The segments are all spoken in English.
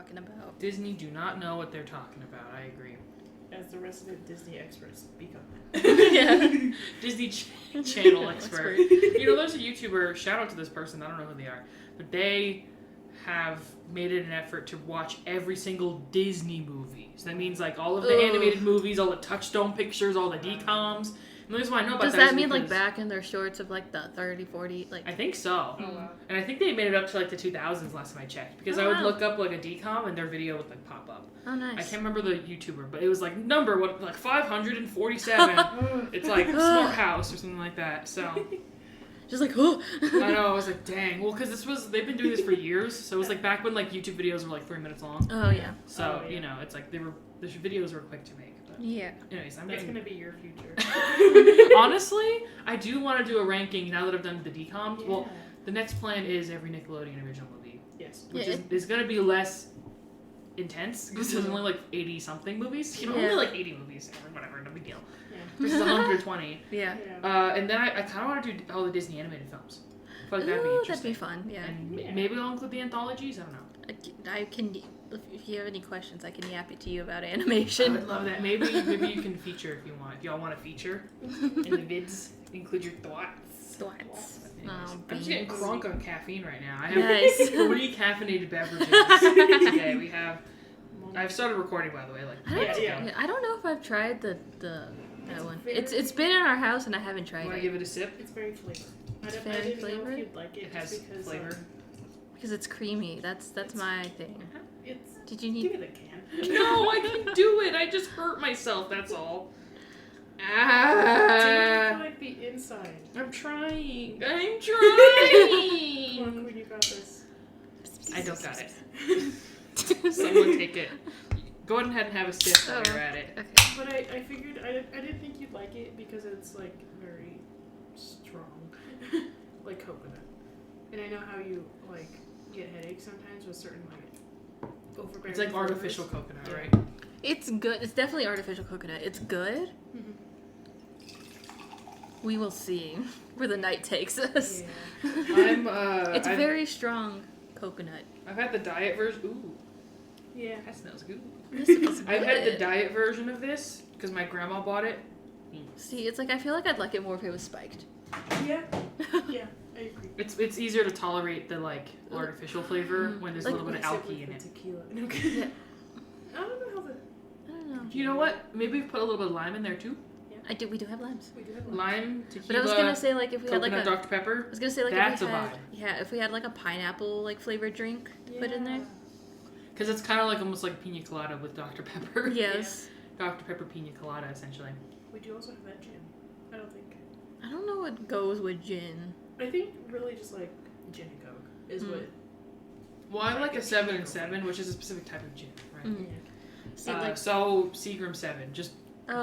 talking about. Disney do not know what they're talking about. I agree. As the resident Disney experts speak on Yeah. Disney Channel expert. You know, there's a YouTuber, shout out to this person, I don't know who they are, but they have made it an effort to watch every single Disney movie. So that means like all of the animated movies, all the Touchstone pictures, all the DComs. And the reason why I know about Does that that is mean like because- back in their shorts of like the 30, 40, like... I think so. Oh, wow. And I think they made it up to like the 2000s last time I checked. Because I would look up like a DCom and their video would like pop up. Oh, nice. I can't remember the YouTuber, but it was like number, like 547. It's like Smart House or something like that. So... Just like, oh. I know, I was like, dang. Well, because they've been doing this for years. So it was like back when like YouTube videos were like 3 minutes long. Oh, yeah. So, you know, it's like the videos were quick to make. But Yeah. anyways, That's going to be your future. Honestly, I do want to do a ranking now that I've done the DComs. Yeah. Well, the next plan is every Nickelodeon original movie. Yes. Which is going to be less intense because there's only like 80-something movies. You know, only like 80 movies. Whatever, no big deal. Yeah. Versus 120. Yeah. And then I kind of want to do all the Disney animated films. I feel like that'd be Ooh, interesting. that'd be fun, yeah. And maybe I'll include the anthologies. I don't know. I can, if you have any questions, I can yap it to you about I animation. would love that. Maybe you can feature if you want. If y'all want to feature in the vids, include your thoughts. Thoughts. I'm just getting crunk on caffeine right now. I have Nice. 3 caffeinated beverages today. I've started recording, by the way. Like, I don't know if I've tried that one. It's been in our house and I haven't tried Want to it. give it a sip? It's very flavored. I didn't know flavored? if you'd like it. It has because, flavor. Because it's creamy. That's my thing. Did you Give need... it a can. No, I can do it. I just hurt myself. That's all. Do like the inside. I'm trying. Come Come trying. on, Queen, you got this. I don't got it. Someone take it. Go ahead and have a sip while you're at it. Okay. But I figured I didn't think you'd like it because it's like very strong, like coconut. And I know how you like get headaches sometimes with certain like overbearing. It's like flavors. artificial coconut, Yeah. right? It's good. It's definitely artificial coconut. It's good. Mhm. We will see where the night takes us. Yeah. It's very strong coconut. I've had the diet version. Ooh, Yeah. that smells good. This is good. I've had the diet version of this because my grandma bought it. See, it's like I feel like I'd like it more if it was spiked. Yeah. Yeah. I agree. It's easier to tolerate the like artificial flavor when there's Like, a little bit of alky in it. Tequila. Yeah. I don't know how the. I don't know. You know what? Maybe put a little bit of lime in there too. We do have limes. We do have Lime, tequila, But I was gonna say like if we had like coconut a Dr. Pepper. I was gonna say like That's if we a had vibe. if we had like a pineapple like flavored drink put in there. Because it's kind of like almost like pina colada with Dr. Pepper. Yes. Dr. Pepper pina colada, essentially. We do also have that gin. I don't think. I don't know what goes with gin. I think really just like gin and coke is what. Well, I like a 7 and 7, which is a specific type of gin, right? Mm. Yeah. See, like So Seagram 7, just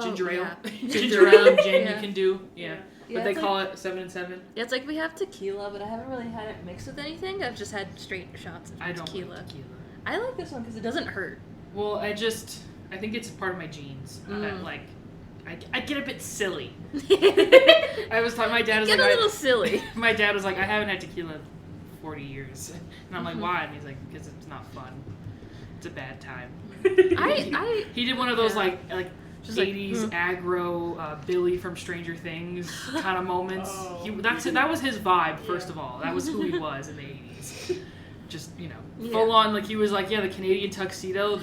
ginger ale, yeah. ginger ale gin Yeah. you can do, yeah. Yeah, But they it's call it 7 and 7. Yeah, it's like we have tequila, but I haven't really had it mixed with anything. I've just had straight shots of I don't tequila. like tequila. I like this one because it doesn't hurt. Well, I think it's part of my genes that like I get a bit silly. I was talking. My dad was Get like, a little silly. My dad was like, I haven't had tequila in 40 years, and I'm like, why? And he's like, because it's not fun. It's a bad time. He did one of those like Just like, 80s aggro Billy from Stranger Things kind of moments. Oh. That was his vibe. First of all, that was who he was in the 80s. Just full on like he was like the Canadian tuxedo,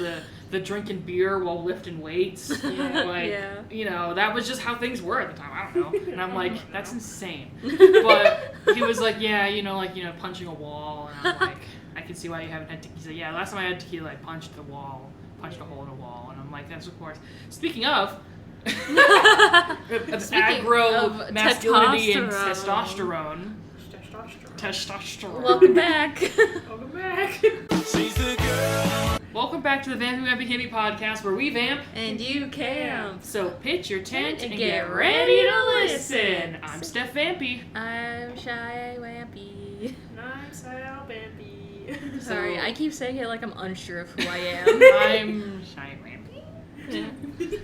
the drinking beer while lifting weights. That was just how things were at the time. I don't know. And I'm like, that's insane. But he was like, punching a wall, and I'm like, I can see why you haven't had tequila. He's like, yeah, last time I had tequila, I punched a hole in a wall, and I'm like, that's of course. Speaking of aggro masculinity and testosterone. Welcome back. Welcome back. She's the girl. Welcome back to the Vampy Wampy Campy Podcast, where we vamp. And you camp. So pitch your tent and And get get ready to ready to listen. listen. I'm Steff Vampy. I'm Shay Wampy. I'm Sal Vampy. Sorry, I keep saying it like I'm unsure of who I am. I'm Shy Vampy. Yeah.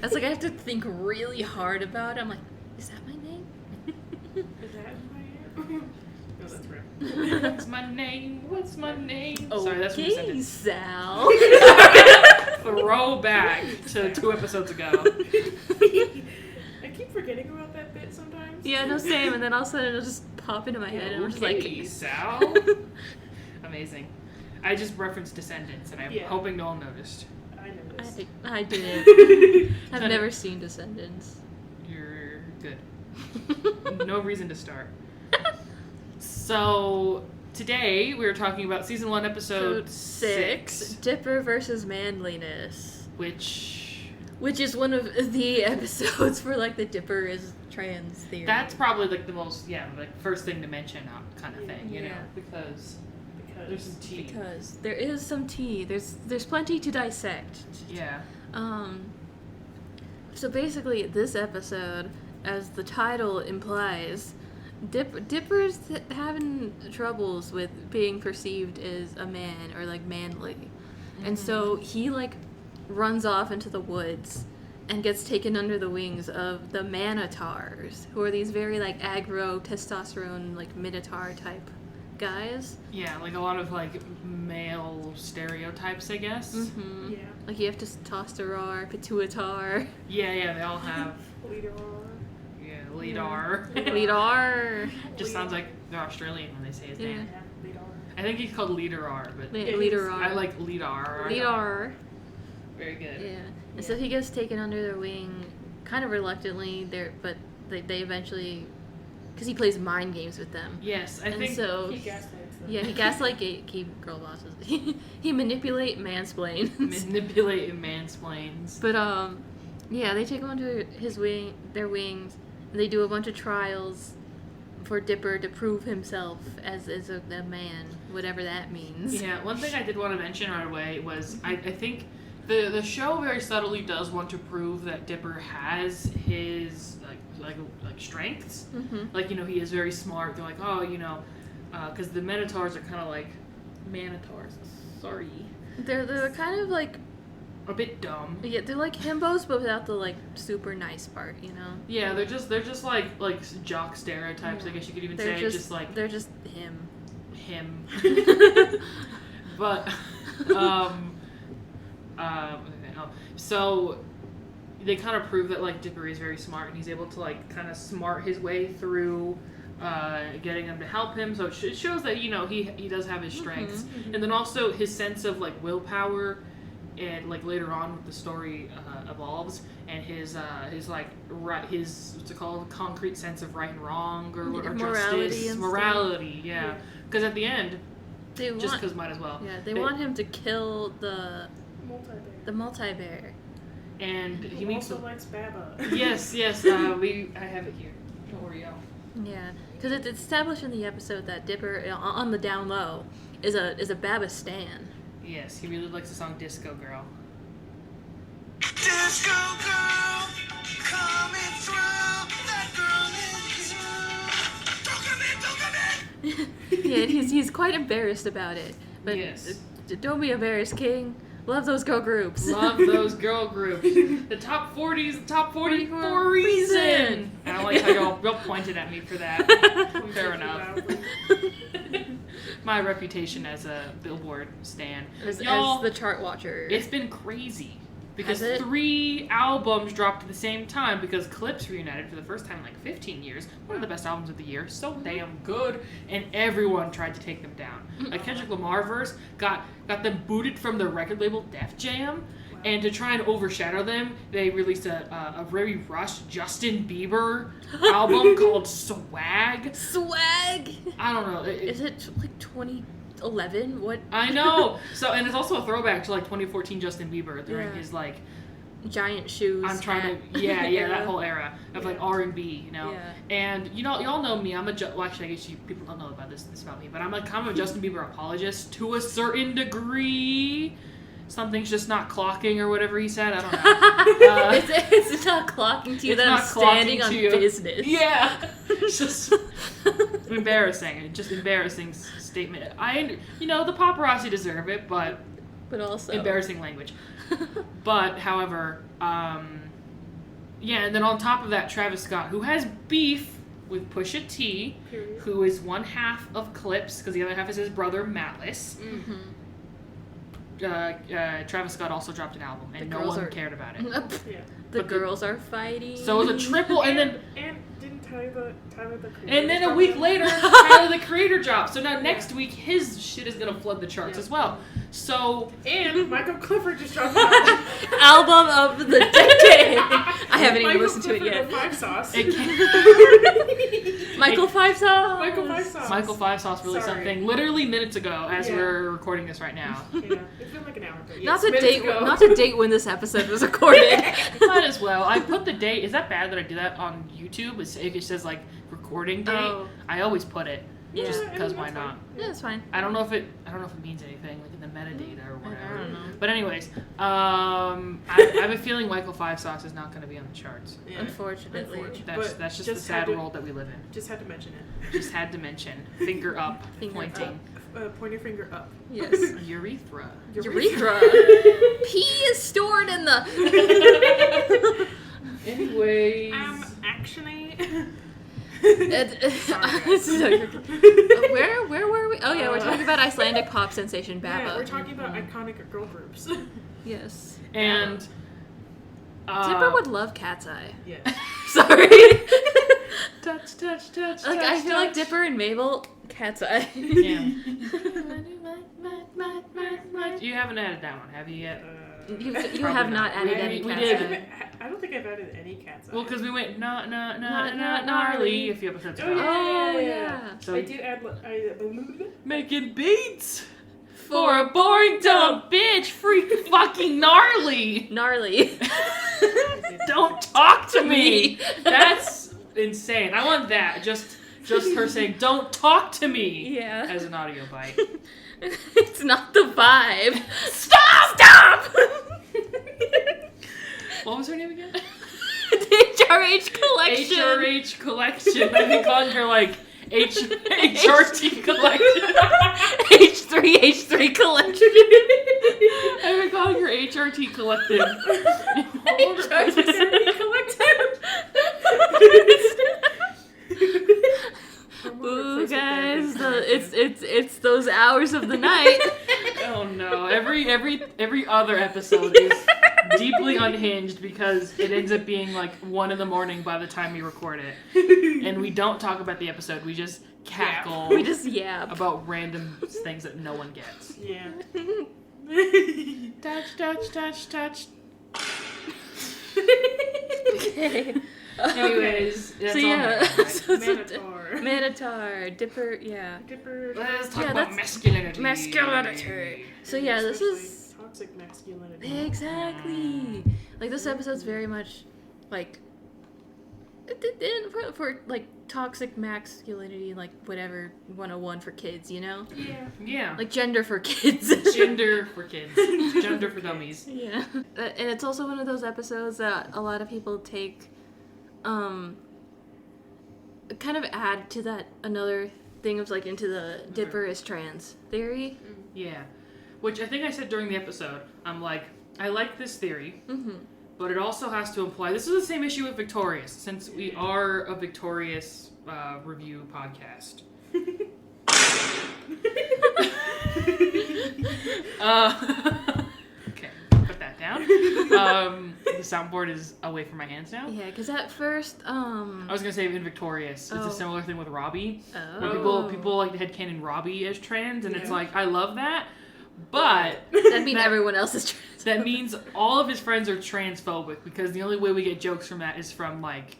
That's like I have to think really hard about it. I'm like, is that my name? Is that who I am? Oh, that's right. What's my name? What's my name? Sorry, that's from the Okay, sentence. Sal. Throwback to 2 episodes ago. I keep forgetting about that bit sometimes. Yeah, no, same. And then all of a sudden it'll just pop into my head, and I'm just like, Okay, Sal. Amazing. I just referenced Descendants, and I'm hoping no one noticed. I noticed. I didn't. I've never seen Descendants. You're good. No reason to start. So, today we're talking about season 1, episode 6, Dipper versus Manliness. which is one of the episodes where, like, the Dipper is trans theory. that's probably like the most, like first thing to mention kind of thing, you know, Yeah. because there's some tea. Because there is some tea. There's plenty to dissect. Yeah. So basically, this episode, as the title implies, Dipper's having troubles with being perceived as a man or like manly, and so he like runs off into the woods and gets taken under the wings of the Manitars, who are these very like aggro testosterone like minotaur type guys. Yeah, like a lot of like male stereotypes, I guess. Mm-hmm. Yeah. Like you have testosterone, pituitar. Yeah, they all have. Leader. Leadar. Leadar. Just sounds like they're Australian when they say his name. Yeah, leader. I think he's called Leaderar, but Leader. I like Leadar. Leadar. Very good. Yeah. And so he gets taken under their wing, kind of reluctantly. But they eventually, because he plays mind games with them. Yes, I And think so He gaslights them. yeah, he gaslight gatekeep girl bosses. He manipulate mansplains. manipulate and mansplains. But yeah, they take him under their wings. And they do a bunch of trials for Dipper to prove himself as a man, whatever that means. Yeah, one thing I did want to mention right away was I think the show very subtly does want to prove that Dipper has his like strengths. Mm-hmm. Like, you know, he is very smart. They're like, oh, you know, because the Minotaurs are kind of like Manitars. Sorry, They're kind of like, a bit dumb. yeah, they're like himbos, but without the like super nice part, you know. Yeah, they're just like jock stereotypes. Yeah. I guess you could even They're say just just like they're just him. him. But so they kind of prove that like Dipper is very smart, and he's able to like kind of smart his way through getting them to help him. So it shows that, you know, he does have his strengths, and then also his sense of like willpower, and like later on with the story evolves, and his like his what's it called, concrete sense of right and wrong or Morality justice, and morality, yeah. Because at the end, just because might as well. Yeah, they want him to kill the Multi-bear. multi-bear. And he Who meets also likes Baba. yes. I have it here. Don't worry, y'all. Yeah, because it's established in the episode that Dipper, on the down low, is a Baba stan. Yes, he really likes the song Disco Girl. Disco girl, coming through. That girl in you. Don't come in. Yeah, he's quite embarrassed about it. But Yes. Don't be embarrassed, King. Love those girl groups. Love those girl groups. The top 40 is the top 40 for a reason. And I like how y'all pointed at me for that. Fair enough. My reputation as a Billboard stan. as Y'all, the chart watcher. it's been crazy. Because Has it? 3 albums dropped at the same time, because Clips reunited for the first time in like 15 years. One of the best albums of the year. So damn good. And everyone tried to take them down. Like Kendrick Lamar verse got them booted from the record label Def Jam. And to try and overshadow them, they released a very rushed Justin Bieber album called Swag. Swag. I don't know. Is it like 2011? What? I know. So, and it's also a throwback to like 2014 Justin Bieber during his like giant shoes. I'm trying to that whole era of like R&B, you know. Yeah. And you know, y'all know me. I'm well, actually, I guess people don't know about this about me, but I'm like kind of a Justin Bieber apologist to a certain degree. Something's just not clocking or whatever he said. I don't know. It's not clocking to you It's that I'm not standing clocking on to you. business. Yeah. It's just embarrassing. Just embarrassing statement. The paparazzi deserve it, but also embarrassing language. But, however, and then on top of that, Travis Scott, who has beef with Pusha T, Period. who is one half of Clips, because the other half is his brother Malice. Travis Scott also dropped an album, and no one cared about it. Yeah. The girls are fighting. So it was a triple, and didn't Tyler the Creator? And then a week later, Tyler the Creator dropped. So now next week, his shit is gonna flood the charts as well. So and Michael Clifford just dropped an album of the decade. I haven't even listened to it yet. Five Sauce. Michael Five Sauce. Michael Five Sauce released something literally minutes ago as we're recording this right now. Yeah, it's been like an hour ago. Not to date when this episode was recorded. Might as well. I put the date. Is that bad that I do that on YouTube? If it says like recording date, I always put it. Yeah. Just because why not? Yeah, it's fine. I don't know if it means anything like in the metadata or whatever. I don't know. But anyways, I have a feeling Michael Five Sauce is not going to be on the charts. Yeah. Unfortunately. That's just the sad world that we live in. Just had to mention it. Just had to mention. Finger up, pointing. Point your finger up. Yes. Urethra. Urethra. Pee is stored in the. Anyways. Actually. Where were we? Oh yeah, we're talking about Icelandic pop sensation Baba. Yeah, we're talking about iconic girl groups. Yes. And Dipper would love Cat's Eye. Yes. Sorry. touch. Like I feel like Dipper and Mabel, Cat's Eye. Yeah. You haven't added that one, have you yet? You have not added any we Cat's did. Eye. I don't think I've added any Cat's Eye. Well, because we went not gnarly a few episodes ago. Oh yeah. So I did add. making beats for a boring dumb bitch, freak fucking gnarly. Gnarly. Don't talk to me. That's insane. I want that. Just her saying, "Don't talk to me." Yeah. As an audio bite. It's not the vibe. Stop! What was her name again? HRH Collection. HRH Collection. I've been calling her like HRT Collection. H3 Collection. I've been calling her HRT Collective. HRT Collective. Ooh, guys, it's those hours of the night. Oh no! Every other episode is deeply unhinged because it ends up being like 1 a.m. by the time we record it, and we don't talk about the episode. We just cackle. We just yap about random things that no one gets. Yeah. Touch. Okay. Anyways, that's so all yeah, Manatar. Dipper, yeah. Dipper. Let's talk about masculinity. Masculinity. So yeah, this is toxic masculinity. exactly like this episode's very much like for like toxic masculinity, like whatever 101 for kids, you know? Yeah. Like gender for kids. Gender for kids. Gender for dummies. Yeah. And it's also one of those episodes that a lot of people take, kind of add to that another thing of like into the Dipper is trans theory. Yeah. Which I think I said during the episode. I'm like, I like this theory, but it also has to imply, this is the same issue with Victorious, since we are a Victorious review podcast. Okay, put that down. The soundboard is away from my hands now. Yeah, because at first, I was gonna say in Victorious, it's a similar thing with Robbie. Oh. Where people like headcanon Robbie as trans, and it's like, I love that, but that means everyone else is trans. that means all of his friends are transphobic, because the only way we get jokes from that is from like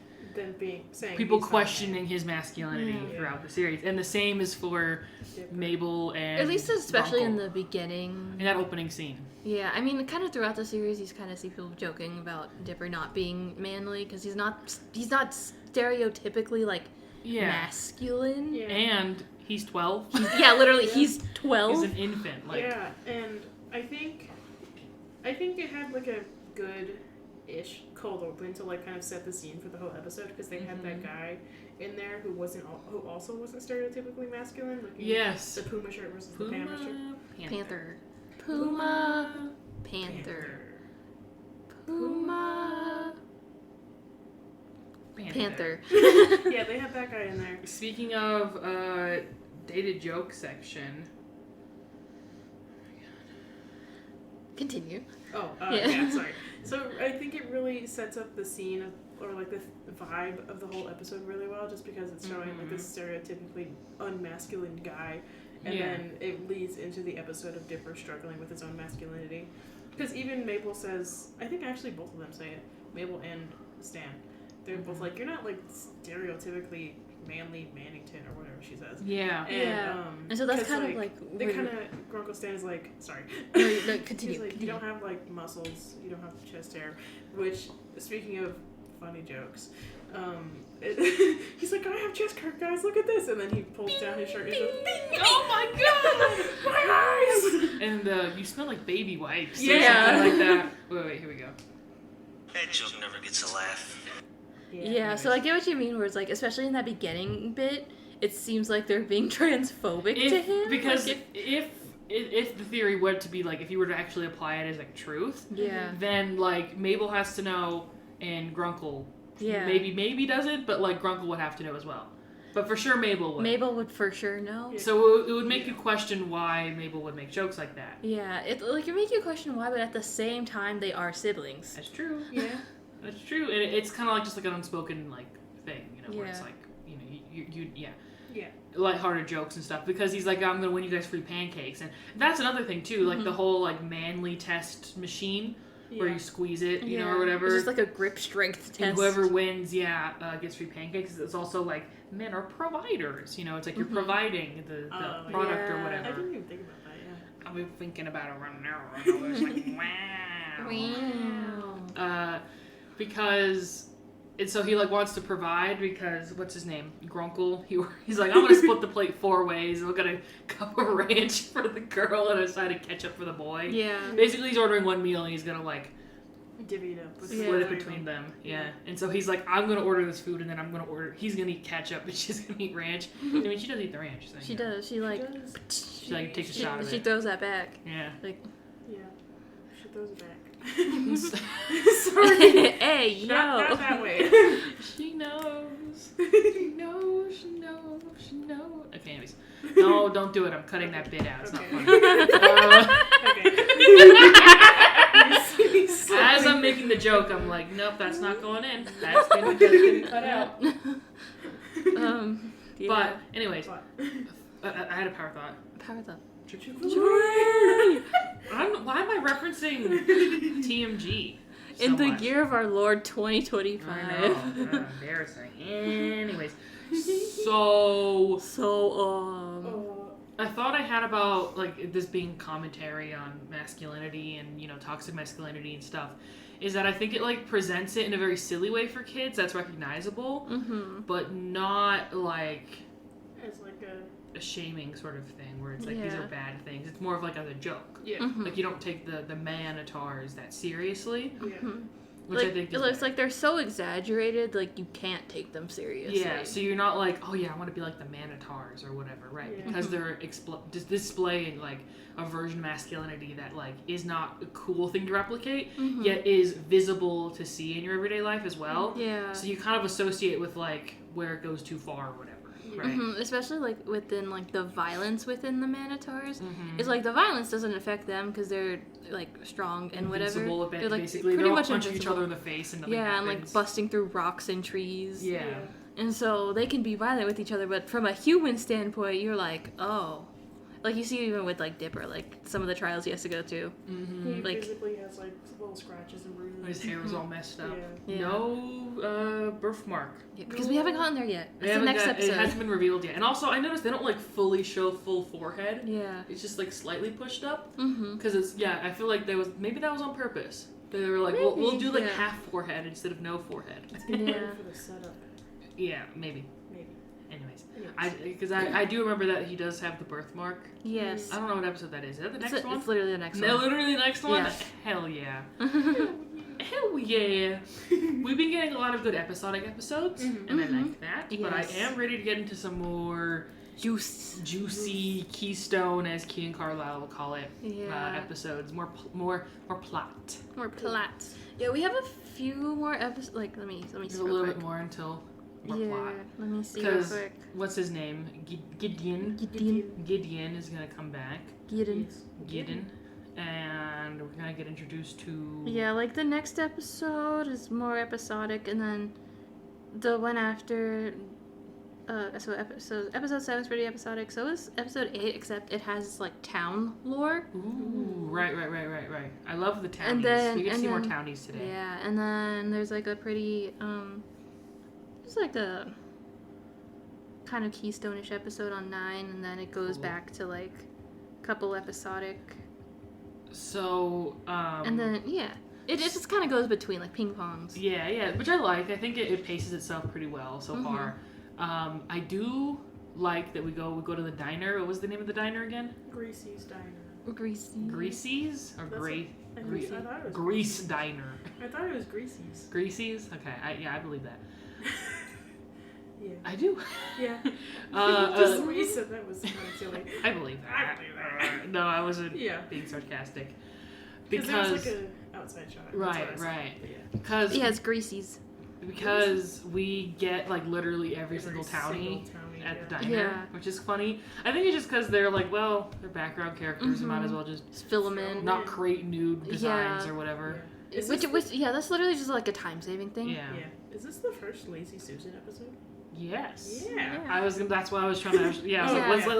people questioning his masculinity throughout the series, and the same is for Mabel and at least especially Bunkle. in the beginning, in that opening scene. Yeah, I mean, kind of throughout the series, you kind of see people joking about Dipper not being manly because he's not stereotypically like masculine. Yeah. And he's 12. Literally, he's 12. He's an infant. Like, yeah, and I think it had like a good-ish cold open to like kind of set the scene for the whole episode, because they had that guy in there who also wasn't stereotypically masculine. Looking yes. The Puma shirt versus the Panther shirt. Panther. Puma. Panther. Puma. Panther. Panther. Yeah, they had that guy in there. Speaking of dated joke section. Continue. Oh, yeah, sorry. So I think it really sets up the scene of, or like the vibe of the whole episode really well, just because it's showing like this stereotypically unmasculine guy, and then it leads into the episode of Dipper struggling with his own masculinity. Because even Mabel says, I think actually both of them say it, Mabel and Stan, they're both like, you're not like stereotypically manly Mannington or whatever she says. Yeah. And so that's kind of like they kind of Grunkle Stan is like, sorry. No, continue. He's like, you don't have like muscles, you don't have chest hair. Which, speaking of funny jokes, he's like, I have chest hair, guys. Look at this, and then he pulls down his shirt. And he goes, Bing! Oh my god, my eyes! And you smell like baby wipes. Yeah. Or something like that. Wait, here we go. That joke never gets a laugh. Yeah, so I get what you mean, where it's like, especially in that beginning bit, it seems like they're being transphobic to him. Because like if the theory were to be like, if you were to actually apply it as like truth, then like Mabel has to know and Grunkle maybe doesn't, but like Grunkle would have to know as well. But for sure Mabel would. Mabel would for sure know. So it would make you question why Mabel would make jokes like that. Yeah, it make you question why, but at the same time they are siblings. That's true. Yeah. That's true. And it's kind of like just like an unspoken like thing, you know, where it's like, you know, you lighthearted jokes and stuff, because he's like, I'm gonna win you guys free pancakes, and that's another thing too, like the whole like manly test machine where you squeeze it, you know, or whatever. It's just like a grip strength test. And whoever wins, gets free pancakes. It's also like men are providers, you know. It's like you're providing the product or whatever. I didn't even think about that. Yeah. I've been thinking about it right now. I was like, wow. Because, and so he like wants to provide because what's his name, Grunkle. He's like, I'm gonna split the plate 4 ways. We're gonna cup of ranch for the girl and a side of ketchup for the boy. Yeah. Basically, he's ordering one meal and he's gonna like divvy it up. Split it between them. Yeah. And so he's like, I'm gonna order this food and then he's gonna eat ketchup and she's gonna eat ranch. I mean, she does eat the ranch. So, she does. She like takes a shot of it. She throws that back. Yeah. Like. Yeah. She throws it back. Sorry. Hey, yo. Not that way. She knows. She knows. She knows. She knows. Okay, anyways. No, don't do it. I'm cutting that bit out. It's not funny. Okay. As I'm making the joke, I'm like, nope, that's not going in. That's getting cut out. Yeah. But, anyways. I had a power thought. Power thought. Why am I referencing TMG? So in the much? year of our Lord 2025. I know. Embarrassing. Anyways. So I thought I had about like this being commentary on masculinity and, you know, toxic masculinity and stuff, is that I think it like presents it in a very silly way for kids that's recognizable, but not like as like a shaming sort of thing where it's like these are bad things. It's more of like as a joke. Yeah. Like you don't take the manatars that seriously. Yeah. Which like, I think it looks like they're so exaggerated, like you can't take them seriously. Yeah, so you're not like, oh yeah, I want to be like the manatars or whatever, right? Yeah. Because they're displaying like a version of masculinity that like is not a cool thing to replicate, yet is visible to see in your everyday life as well. Yeah. So you kind of associate with like where it goes too far or whatever. Right. Especially like within like the violence within the manatars, it's like the violence doesn't affect them because they're like strong and invincible whatever. They're like basically pretty all much punching invincible. each other in the face and nothing and happens. like busting through rocks and trees. Yeah. And so they can be violent with each other, but from a human standpoint, you're like, oh. Like, you see even with, like, Dipper, like, some of the trials he has to go to. He like, physically has, like, little scratches and bruises. His hair was all messed up. Yeah. No birthmark. Yeah, because we haven't gotten there yet. It's the next episode. It hasn't been revealed yet. And also, I noticed they don't, like, fully show full forehead. Yeah. It's just, like, slightly pushed up. Because it's, I feel like maybe that was on purpose. They were like, we'll do, like, half forehead instead of no forehead. It's good for the setup. Yeah, maybe. Anyways. Because I do remember that he does have the birthmark. Yes. I don't know what episode that is. Is that the next one? It's literally the next one. No, literally the next one? Yeah. Hell yeah. Hell yeah. We've been getting a lot of good episodic episodes, and I like that. Yes. But I am ready to get into some more juicy keystone, as Key and Carlisle will call it, episodes. More plot. More plot. Yeah, we have a few more episodes. Like, let me see. There's a little bit more until more plot. Let me see real quick. What's his name? Gideon is gonna come back. Gideon. And we're gonna get introduced to. Yeah, like the next episode is more episodic, and then the one after. So episode 7 is pretty episodic. So is episode 8, except it has like town lore. Ooh, right. I love the townies. We get to see more townies today. Yeah, and then there's like a pretty just like the kind of keystone-ish episode on 9, and then it goes back to like a couple episodic. So and then it just kind of goes between like ping pongs. Yeah, which I like. I think it paces itself pretty well so far. I do like that we go to the diner. What was the name of the diner again? Greasy's Diner. Greasy's or Grease Diner. I thought it was Greasy's. Greasy's? Okay, I believe that. Yeah. I do. Yeah. Just the way you said that was kind of silly. I believe that. No, I wasn't being sarcastic. Because it was like an outside shot. Right. Yeah. Because it's Greasy's. Because we get like literally every single townie at the diner, which is funny. I think it's just because they're like, well, they're background characters, and might as well just fill them in, not create nude designs or whatever. Yeah. That's literally just like a time-saving thing. Yeah. Is this the first Lazy Susan episode? Yes. Yeah. That's why I was trying to. Yeah. Let's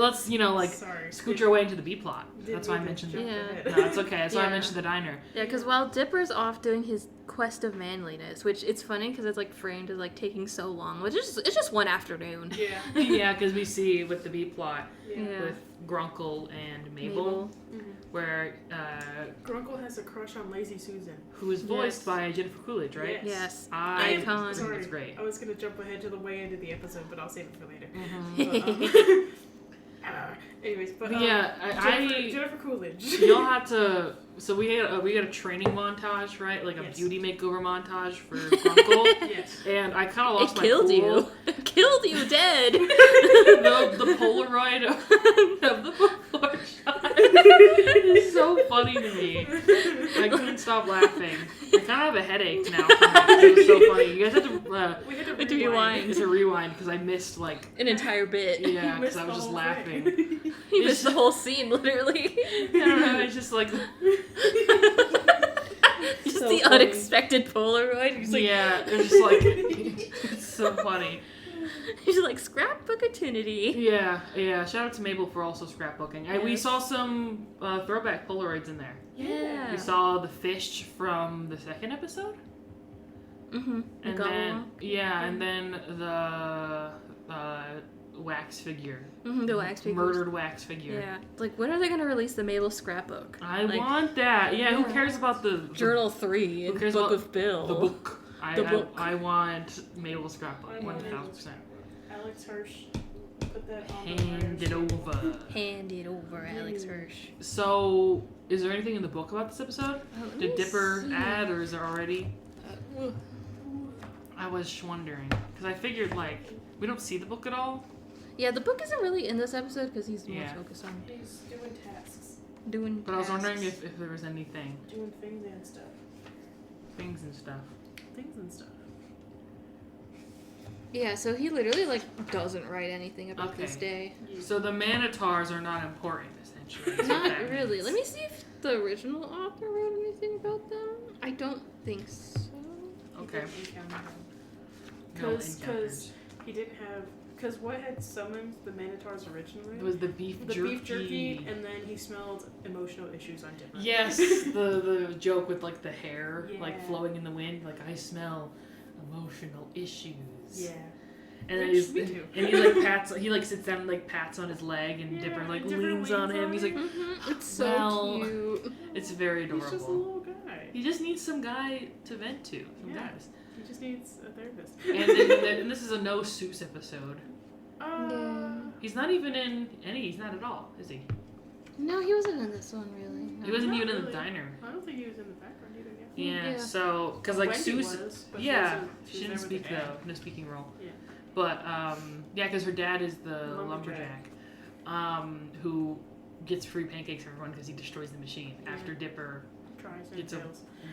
scooch our way into the B plot. That's why I mentioned it. Yeah. No, it's okay. That's why I mentioned the diner. Yeah, because while Dipper's off doing his quest of manliness, which it's funny because it's like framed as like taking so long, which is it's just one afternoon. Yeah. Yeah, because we see with the B plot with Grunkle and Mabel. Where Grunkle has a crush on Lazy Susan, who is voiced by Jennifer Coolidge, right? Yes. Icon. That's great. I was gonna jump ahead to the way into the episode, but I'll save it for later. Anyways, but Jennifer Coolidge. Y'all had to. So we had a training montage, right? Like a beauty makeover montage for Grunkle. Yes. And I kind of lost my cool. You. It killed you dead. the Polaroid of the before shot is so funny to me. I couldn't stop laughing. I kind of have a headache now. It was so funny. You guys had to rewind. To rewind because I missed like an entire bit. Yeah, because I was just laughing. You missed the whole scene, literally. I don't know. It's just like. Just so the funny. Unexpected Polaroid. He's like, it's just like it's so funny. He's like scrapbookatunity. Yeah. Shout out to Mabel for also scrapbooking. Yes. We saw some throwback Polaroids in there. Yeah. We saw the fish from the second episode. And then the wax figure. The wax figure. Murdered wax figure. Yeah. Like, when are they going to release the Mabel scrapbook? I want that. Yeah, who cares about the Journal 3 and Book of Bill? The book. I want Mabel's scrapbook. 1000%. Alex Hirsch. Put that on Hand it over. Hand it over, Alex Hirsch. So, is there anything in the book about this episode? Did Dipper add, or is there already? I was wondering. Because I figured, like, we don't see the book at all. Yeah, the book isn't really in this episode because he's more focused on... He's doing tasks. But I was wondering if there was anything. Doing things and stuff. Things and stuff. Yeah, so he literally, like, doesn't write anything about this day. So the Manitars are not important, essentially. Not really. Let me see if the original author wrote anything about them. I don't think so. Okay. Because he didn't have... Because what had summoned the Manitars originally? It was the beef jerky. And then he smelled emotional issues on Dipper. Yes, the joke with, like, the hair, like, flowing in the wind. Like, I smell emotional issues. Yeah. And then he like sits down and like pats on his leg, and Dipper like leans on him. He's like, it's so cute. It's very adorable. He's just a little guy. He just needs some guy to vent to. Some guys. He just needs a therapist. And this is a no Seuss episode. He's not even in any. He's not at all, is he? No, he wasn't in this one really. No. He wasn't even in the diner. I don't think he was in the background either. Yeah. So because like Wendy Seuss, was, but she didn't speak though. No speaking role. Yeah. But yeah, because her dad is the lumberjack, who gets free pancakes for everyone because he destroys the machine after Dipper gets a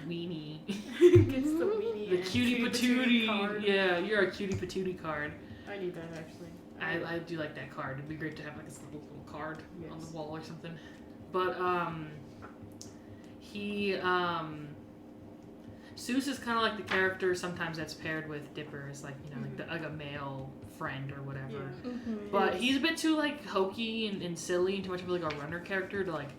weenie. Gets the weenie. The cutie patootie card. Yeah, you're a cutie patootie card. I need that actually. I do like that card. It'd be great to have like this little card on the wall or something. But he Seuss is kind of like the character sometimes that's paired with Dipper as like, you know, like a male friend or whatever. Yeah. Mm-hmm. But he's a bit too like hokey and silly and too much of like a runner character to like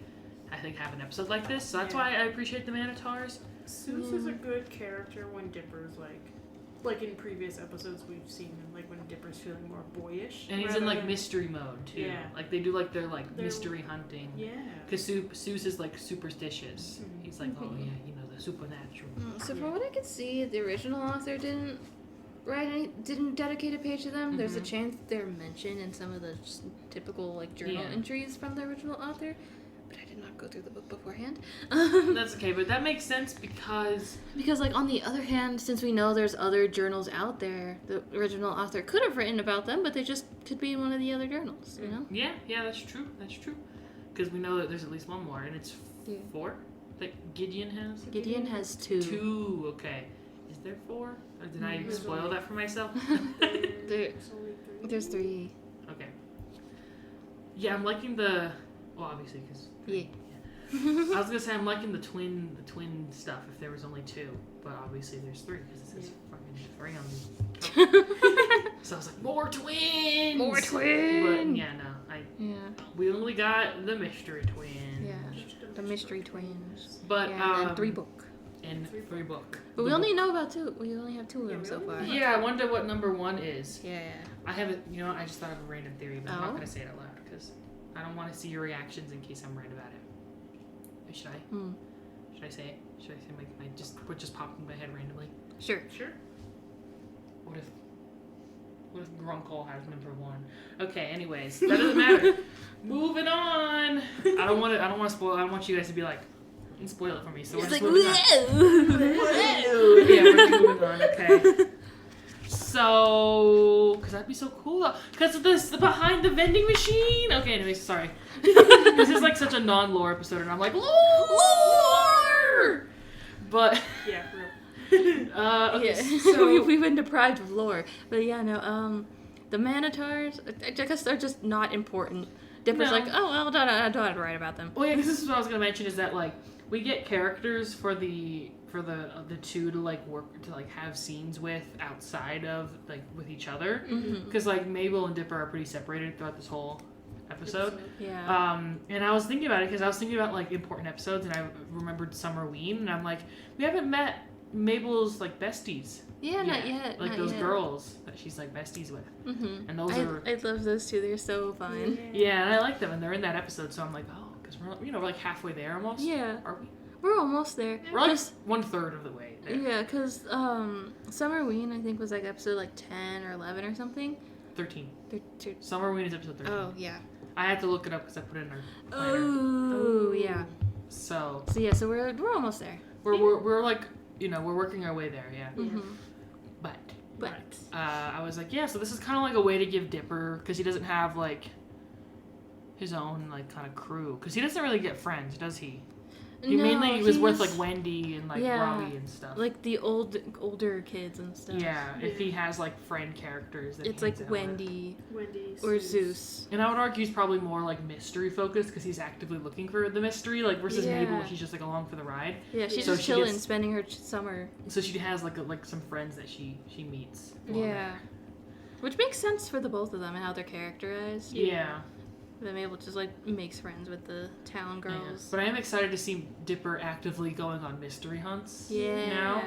I think have an episode like this. So that's why I appreciate the Manitars. Seuss is a good character when Dipper's like in previous episodes we've seen him like when Dipper's feeling more boyish. And he's in like mystery mode too. Yeah. Like they do like their mystery hunting. Yeah. Because Seuss is like superstitious. He's like, oh yeah, you know, the supernatural. So from what I could see, the original author didn't dedicate a page to them. There's a chance they're mentioned in some of the just typical like journal entries from the original author, but I did not go through the book beforehand. That's okay, but that makes sense because like on the other hand, since we know there's other journals out there, the original author could have written about them, but they just could be in one of the other journals, you know? Yeah, that's true. Because we know that there's at least one more, and it's 4 that Gideon has. Gideon has 2. 2, okay. Is there 4? Or did I spoil that for myself? There's 3. Okay. Yeah, I'm liking the. Well, obviously, because. Yeah. I was gonna say I'm liking the twin stuff. If there was only 2, but obviously there's 3 because it says fucking 3 on the. So I was like, more twins. More twins. But yeah, no, we only got the mystery twins. Yeah, the mystery twins. But and 3 book. And 3 book. But we only know about 2. We only have 2 of them so far. Yeah, I wonder what number 1 is. Yeah. I haven't. You know, I just thought of a random theory, but I'm not gonna say it out loud because I don't want to see your reactions in case I'm right about it. Should I? Should I say it? Should I say what just popped in my head randomly? Sure. What if Grunkle has number 1? Okay. Anyways, that doesn't matter. Moving on. I don't want to spoil. I don't want you guys to be like, and spoil it for me. So we're just moving on. Yeah, we're moving on. Okay. So, because that'd be so cool though. Because of this, behind the vending machine. Okay, anyways, sorry. This is like such a non-lore episode, and I'm like, lore! But yeah, real. Okay, Yeah. so We've been deprived of lore, but yeah, no. The Manitars, I guess they're just not important. Dipper's like, oh well, I don't have to write about them. Well, yeah, because this is what I was gonna mention is that like we get characters for the 2 to like work to like have scenes with outside of like with each other because like Mabel and Dipper are pretty separated throughout this whole episode. Yeah. And I was thinking about it because I was thinking about like important episodes and I remembered Summerween and I'm like, we haven't met Mabel's like besties. Yeah, not yet. Like not those yet. girls that she's like besties with. And those I love those 2. They're so fun. Yeah, and I like them and they're in that episode, so I'm like, oh, because we're like halfway there almost. Yeah. Are we? We're almost there. We're like 1/3 of the way there. Yeah, because Summerween, I think, was like episode like 10 or 11 or something. 13. Summerween is episode 13. Oh, yeah. I had to look it up because I put it in our planner. Oh, yeah. So yeah, so we're almost there. We're like, you know, we're working our way there, yeah. But I was like, yeah, so this is kind of like a way to give Dipper, because he doesn't have like his own like kind of crew, because he doesn't really get friends, does he? He mainly was with like Wendy and like Robbie and stuff. Like the older kids and stuff. Yeah, if he has like friend characters. That it's like Wendy or Zeus. And I would argue he's probably more like mystery focused because he's actively looking for the mystery. Like versus Mabel, she's just like along for the ride. Yeah, she's just chilling, spending her summer. So she has like some friends that she meets. Yeah, which makes sense for the both of them and how they're characterized. Yeah. Them able to just like makes friends with the town girls. Yeah. But I am excited to see Dipper actively going on mystery hunts. Now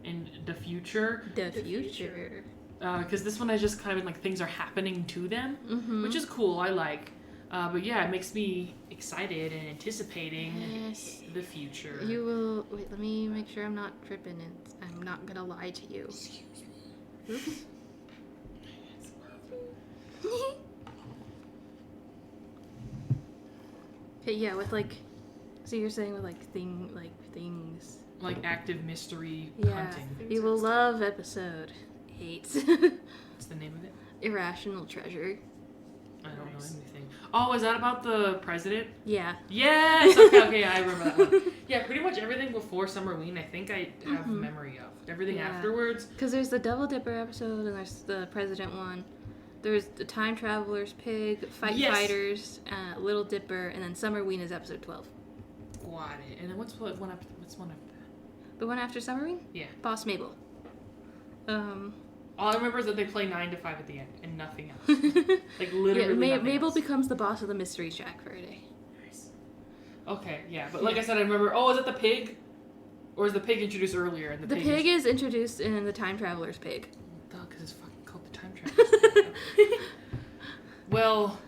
in the future. The future. Because this one has just kind of been like things are happening to them, which is cool. I like. But yeah, it makes me excited and anticipating the future. You will wait. Let me make sure I'm not tripping. I'm not gonna lie to you. Excuse me. Oops. Okay, yeah, with like, so you're saying with like things. Like active mystery Yeah, hunting. you will love episode hate. What's the name of it? Irrational Treasure. I don't know anything. Oh, is that about the president? Yeah. Yes! Okay, I remember that one. Yeah, pretty much everything before Summerween, I think I have memory of. Everything afterwards. Because there's the Double Dipper episode, and there's the president one. There's the Time Traveler's Pig, Fighters, Little Dipper, and then Summerween is episode 12. Got it. And then what's one after that? The one after Summerween? Yeah. Boss Mabel. All I remember is that they play 9 to 5 at the end, and nothing else. Like, literally nothing Mabel else. becomes the boss of the Mystery Shack for a day. Nice. Okay, yeah. But like I said, I remember... Oh, is it the pig? Or is the pig introduced earlier? And The pig is introduced in the Time Traveler's Pig. Duh, because it's fucking called the Time Traveler's Pig. Well...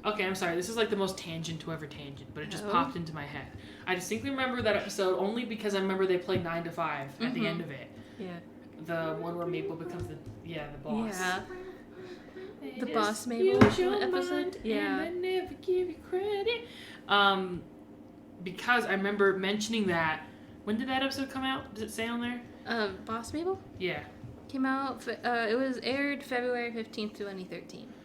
Okay, I'm sorry. This is like the most tangent to ever tangent, but it just popped into my head. I distinctly remember that episode only because I remember they played 9 to 5 at the end of it. Yeah. The one where Maple becomes the boss. Yeah. The Boss Mabel episode. Yeah. And I never give you credit. Because I remember mentioning that. When did that episode come out? Does it say on there? Boss Mabel? Yeah. Came out, it was aired February 15th, 2013.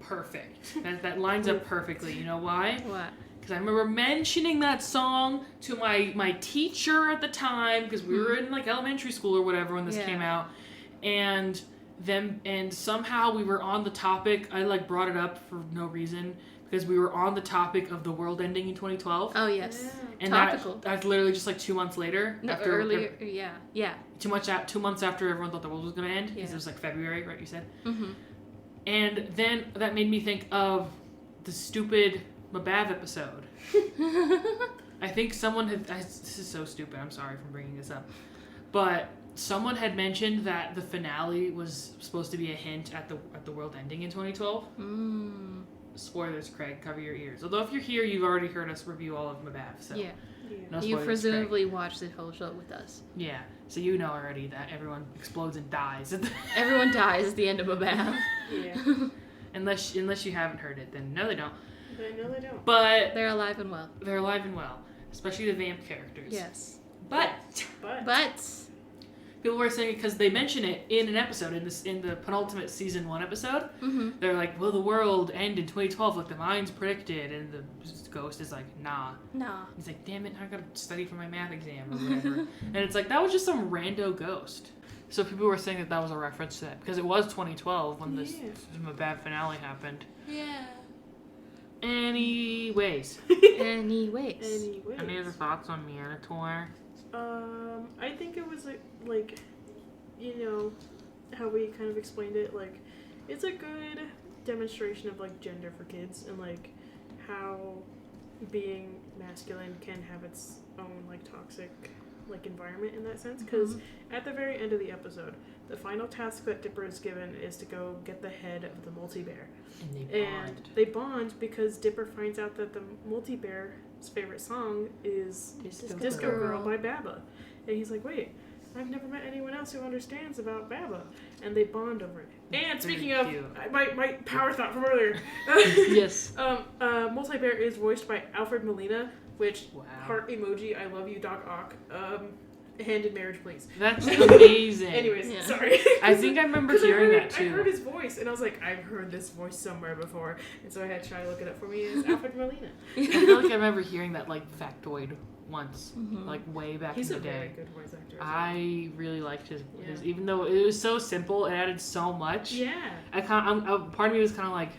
Perfect. That lines up perfectly. You know why? What? Because I remember mentioning that song to my teacher at the time, because we were in like elementary school or whatever when this came out, and somehow we were on the topic. I like brought it up for no reason because we were on the topic of the world ending in 2012. Oh yes, and topical. That's literally just like 2 months later. No, after earlier, yeah. 2 months after everyone thought the world was gonna end, because it was like February, right? You said. Mm-hmm. And then that made me think of the stupid Mabav episode. I think someone had... This is so stupid. I'm sorry for bringing this up. But someone had mentioned that the finale was supposed to be a hint at the world ending in 2012. Spoilers, Craig. Cover your ears. Although if you're here, you've already heard us review all of Mabav. So yeah. No You spoilers, presumably watched the whole show with us. Yeah. So you know already that everyone explodes and dies. Everyone dies at the end of Mabav. Yeah. Unless you haven't heard it, then no, they don't. No, they don't. But They're alive and well. they're alive and well, especially the vamp characters. Yes. But people were saying, because they mention it in an episode, in the penultimate season 1 episode, they're like, will the world end in 2012 like the Mayans predicted? And the ghost is like, nah. He's like, damn it, I gotta study for my math exam or whatever. And it's like, that was just some rando ghost. So people were saying that was a reference to that, because it was 2012 when this Mabav finale happened. Yeah. Anyways. Anyways. Any other thoughts on Minotaur? I think it was like, you know, how we kind of explained it. Like, it's a good demonstration of like gender for kids and like how being masculine can have its own like toxic like environment in that sense. Because at the very end of the episode, the final task that Dipper is given is to go get the head of the multi-bear. And they bond because Dipper finds out that the multi-bear's favorite song is Disco Girl by Baba. And he's like, wait, I've never met anyone else who understands about Baba. And they bond over it. And speaking of, my power thought from earlier. Yes. Multi-bear is voiced by Alfred Molina, which, heart emoji, I love you, Doc Ock. Hand in marriage, please. That's amazing. Anyways, sorry. I think I remember hearing that too. I heard his voice, and I was like, I've heard this voice somewhere before, and so I had Shay look it up for me. It's Alfred Molina. I feel like I remember hearing that like factoid once, like way back in the day. He's a very good voice actor. I really liked his, even though it was so simple, it added so much. Yeah. Part of me was kind of like,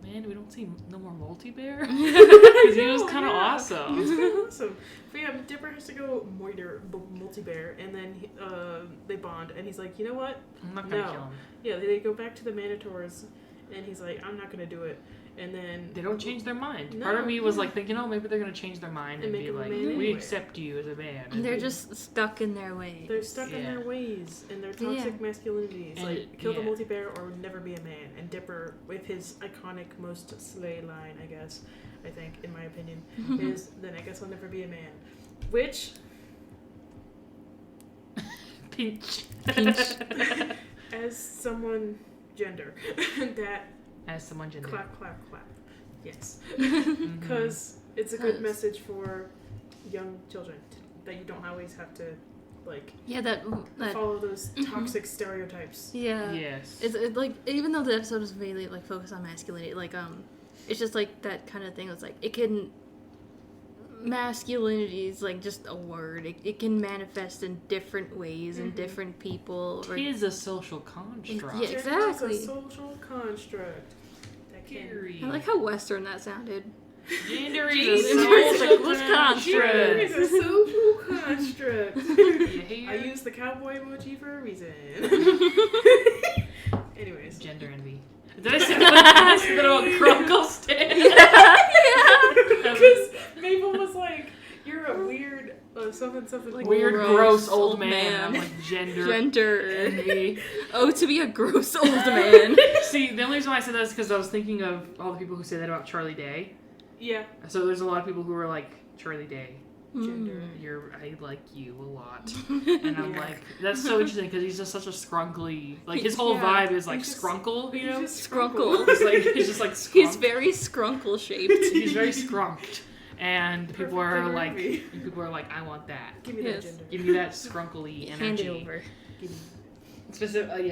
man, we don't see no more multi-bear? Because he was kind of awesome. He was kind of awesome. But yeah, Dipper has to go moiter multi-bear, and then they bond, and he's like, you know what? I'm not going to kill him. Yeah, they go back to the Manitors, and he's like, I'm not going to do it. And then... They don't change their mind. Part of me was like thinking, maybe they're going to change their mind and be like, we accept you as a man. And they're just stuck in their ways. They're stuck in their ways and their toxic masculinities. And like, kill the multi-bear or never be a man. And Dipper, with his iconic most slay line, I guess, I think, in my opinion, is, then I guess I'll never be a man. Which... Pinch. As someone gender. As someone gender. Clap, clap, clap. Yes. Because it's a good message for young children that you don't always have to like that follow those toxic stereotypes. Yeah. Yes. It's like, even though the episode was mainly like focused on masculinity, like it's just like that kind of thing. It's like it can masculinity is like just a word. It can manifest in different ways in different people. It is a social construct. Yeah, exactly. It's a social construct. Period. I like how Western that sounded. Gender is Jesus. a social Gender is construct. a social construct. You hear? I use the cowboy emoji for a reason. Anyways. Gender envy. Did I say that? Did a grunkle stand? Because Mabel was like, "You're a weird something Like weird, gross old man. I'm like, Gender envy. Oh, to be a gross old man. See, the only reason why I said that is because I was thinking of all the people who say that about Charlie Day. Yeah. So there's a lot of people who are like, Charlie Day, Gender. I like you a lot. And I'm like, that's so interesting because he's just such a scrunkly, like his whole vibe is like He's just- scrunkle, you know? Skrunkle. He's just like skrunked. He's very skrunkle shaped. He's very skrunked. And people Perfect are for like, me. I want that. Give me Yes. that gender. Give me that scrunkly energy. Hand it over. Give me.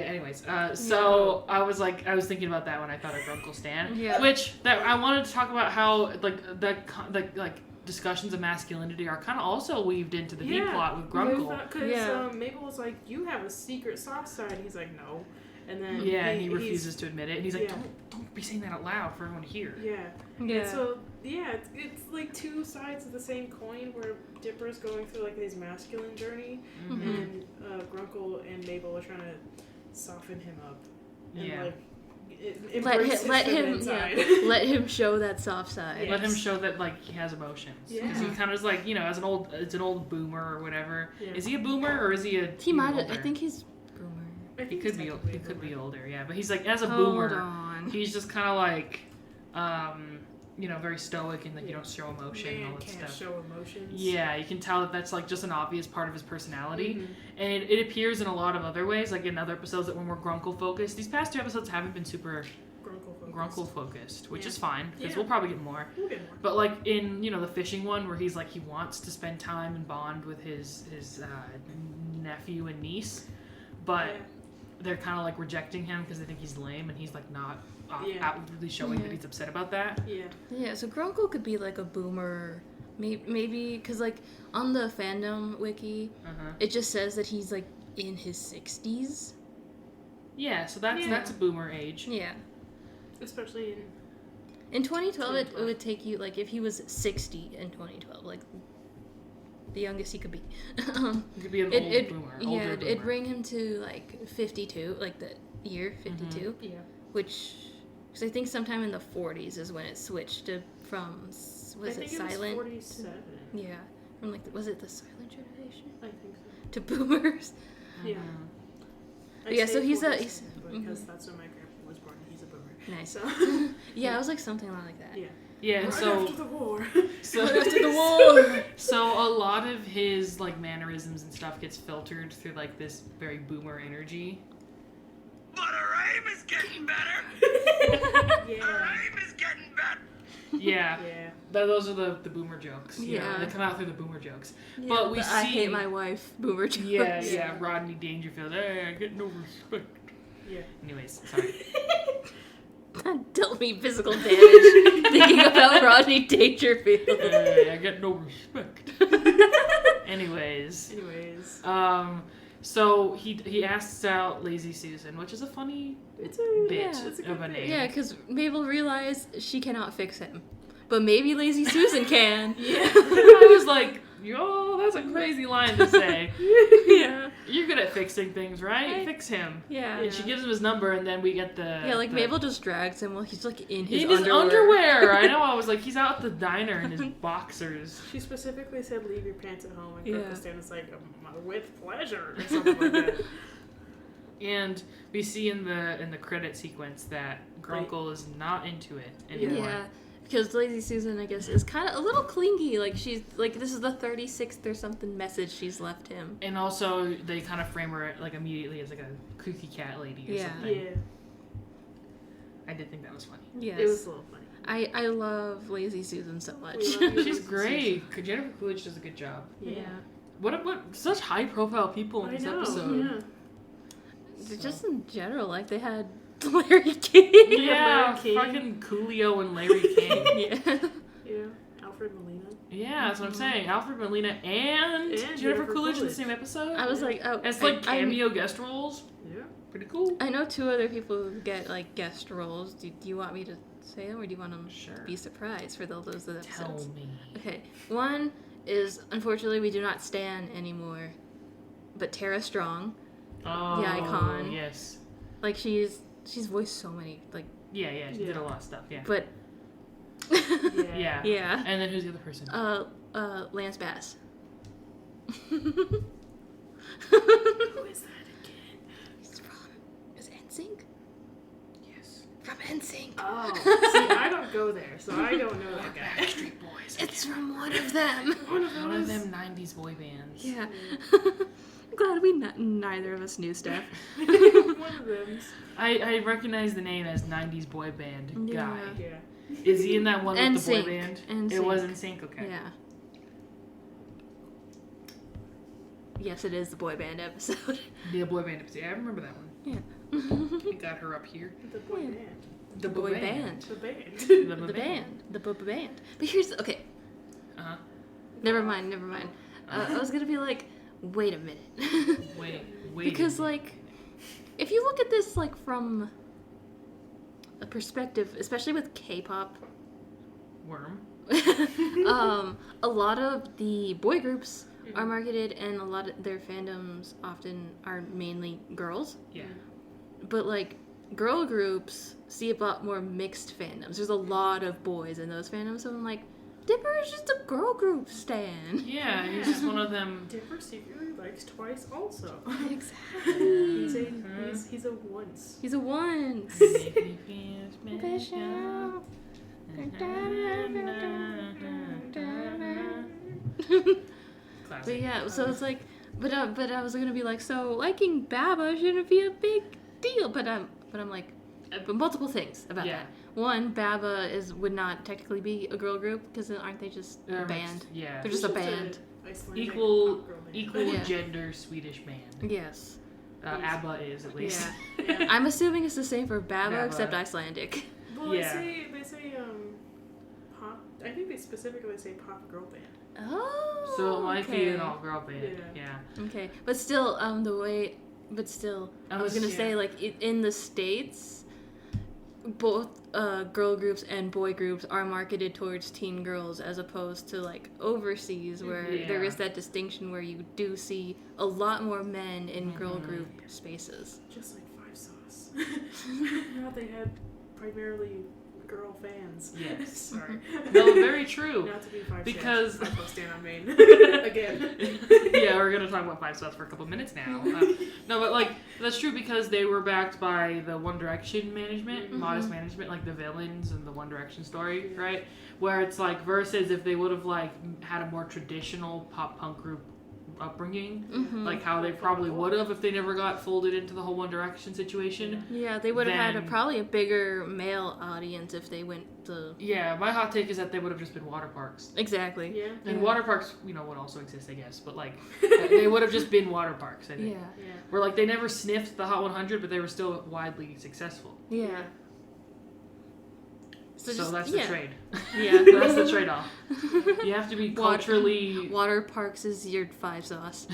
Anyways, so I was thinking about that when I thought of Grunkle Stan. Yeah. Which that I wanted to talk about how the discussions of masculinity are kind of also weaved into the B plot with Grunkle. Because Mabel was like, "You have a secret soft side." And he's like, "No," and then he refuses to admit it, and he's like, Yeah. "Don't be saying that out loud for everyone to hear." Yeah. Yeah. And so it's like two sides of the same coin where Dipper's going through like his masculine journey, Mm-hmm. and Grunkle and Mabel are trying to soften him up. And, Yeah. like, Let embrace his feminine side. let him show that soft side. Yeah. Let him show that like he has emotions. Because he Yeah. kind of is like, as it's an old boomer or whatever. Yeah. Is he a boomer or is he a? He might. older? I think he's boomer. I He think could he's be. technically He a could be boomer. older. Yeah, but he's like as a Hold boomer. on. He's just kind of like, very stoic and like you don't show emotion and all Man that can't stuff. show emotions. Yeah, you can tell that that's like just an obvious part of his personality, Mhm. and it appears in a lot of other ways, like in other episodes that were more Grunkle focused. These past two episodes haven't been super Grunkle focused, which Yeah. is fine because Yeah. we'll probably get more. We'll get more. But like in the fishing one where he's like he wants to spend time and bond with his nephew and niece, but they're kind of like rejecting him because they think he's lame and he's like not outwardly showing that he's upset about that. Yeah. Yeah, so Grunkle could be like a boomer, maybe because like on the fandom wiki, it just says that he's like in his 60s. Yeah, so that's a boomer age. Yeah. Especially In 2012, it would take you, like, if he was 60 in 2012, like, the youngest he could be. He could be an old boomer. Yeah, Older it'd boomer. bring him to, like, 52, like, the year 52, which, because I think sometime in the 40s is when it switched to, from, silent? It was 47. Yeah, from, like, was it the silent generation? I think so. To boomers. Yeah. But yeah, so he's a... because that's when my grandpa was born. He's a boomer. Nice. So. Yeah, it was like something like that. Yeah. Yeah, and Right so after the war. so Right after the war. So a lot of his like mannerisms and stuff gets filtered through like this very boomer energy. But her aim is getting better. Yeah. Her aim is getting better. Yeah. Yeah. Those are the boomer jokes. You know, Yeah. they come out through the boomer jokes. Yeah, but we I see hate my wife, boomer jokes. Yeah, Rodney Dangerfield. Hey, I get no respect. Yeah. Anyways, sorry. That dealt me physical damage thinking about Rodney Dangerfield. Hey, I get no respect. Anyways. So he asks out Lazy Susan, which is a funny It's a bit it's a of good a thing. name. Yeah, because Mabel realized she cannot fix him. But maybe Lazy Susan can. Yeah. I was like, yo, that's a crazy line to say. Yeah. You're good at fixing things, right? Right. Fix him. Yeah. And she gives him his number, and then we get the... Yeah, like the, Mabel just drags him while he's like in his underwear. I know, I was like, he's out at the diner in his boxers. She specifically said, "Leave your pants at home," and Yeah. Uncle Stan is like, "With pleasure," or something like that. And we see in the credit sequence that Grunkle is not into it anymore. Yeah. Because Lazy Susan, I guess, is kind of a little clingy. Like, she's, like, this is the 36th or something message she's left him. And also, they kind of frame her, like, immediately as, like, a kooky cat lady or something. Yeah. I did think that was funny. Yes. It was a little funny. I love Lazy Susan so much. We love you, She's Lazy great. Jennifer Coolidge does a good job. Yeah. What such high profile people in this episode. Yeah. Just in general, like they had Larry King. Yeah, Larry King. fucking Coolio and Larry King. Yeah. Alfred Molina. Yeah, that's what I'm saying. Alfred Molina and Jennifer Coolidge in the same episode. I was like, oh, as like cameo guest roles. Yeah. Pretty cool. I know 2 other people who get like guest roles. Do you want me to say them, or do you want them Sure. to be surprised for those episodes? Tell me. Okay, one is unfortunately we do not stan anymore, but Tara Strong, Oh, the icon. Yes. Like she's voiced so many like. Yeah, she did a lot of stuff. Yeah. But. Yeah. Yeah. And then who's the other person? Lance Bass. Who is that again? He's from NSYNC. Yes. From NSYNC. Oh, see, I don't go there, so I don't know that guy. Backstreet Boys. It's from one of them. One of One of them 90s boy bands. Yeah. I'm glad we neither of us knew Steff. One of them. I recognize the name as 90s boy band guy. Yeah. Is he in that one with the boy NSYNC. band? NSYNC. It was NSYNC, okay. Yeah. Yes, it is the boy band episode. The boy band episode. I remember that one. Yeah. We got her up here. The boy Yeah. band. The boy band. The band. The band. The band. But here's okay. Uh-huh. Never mind. I was gonna be like, wait a minute. Wait. Because like, if you look at this like from a perspective, especially with K-pop, Worm. a lot of the boy groups are marketed, and a lot of their fandoms often are mainly girls. Yeah. But like, girl groups see a lot more mixed fandoms. There's a lot of boys in those fandoms, so I'm like, Dipper is just a girl group stan. Yeah, he's just one of them. Dipper secretly likes Twice also. Exactly. He's a once. He's a once. Make me feel Special. Classic. But yeah, so it's like, but I was gonna be like, so liking Baba shouldn't be a big deal. But I'm like, but multiple things about Yeah. that. One, Baba would not technically be a girl group because aren't they just a band? Yeah. They're just a band. Icelandic Equal pop girl band. equal gender Swedish band. Yes. ABBA is at least. Yeah. I'm assuming it's the same for Baba, Baba. except Icelandic. Well, Yeah. they say pop. I think they specifically say pop girl band. Oh. So it might be okay. an all-girl band. Yeah. Okay, but still, I was gonna say, like, in the States, both girl groups and boy groups are marketed towards teen girls, as opposed to like overseas, where there is that distinction where you do see a lot more men in girl group spaces. Just like Five Sauce. Now they had primarily girl fans. Yes. Sorry. No, very true. Not to be Five Because- Five Sauce stand on Maine. Again. Yeah, we're gonna talk about Five Sauce for a couple minutes now. No, but like that's true because they were backed by the One Direction management, modest management, like the villains in the One Direction story, right? Where it's like versus if they would have like had a more traditional pop punk group upbringing, like how they probably would have if they never got folded into the whole One Direction situation. Yeah, they would have had Then- probably a bigger male audience if they went the... Yeah, my hot take is that they would have just been water parks. Exactly. Yeah. And water parks, would also exist, I guess, but like they would have just been water parks, I think. Yeah. Yeah. Where like they never sniffed the Hot 100, but they were still widely successful. Yeah. So just- that's the trade. Yeah. That's the trade-off. You have to be culturally. Water Parks is your Five Sauce.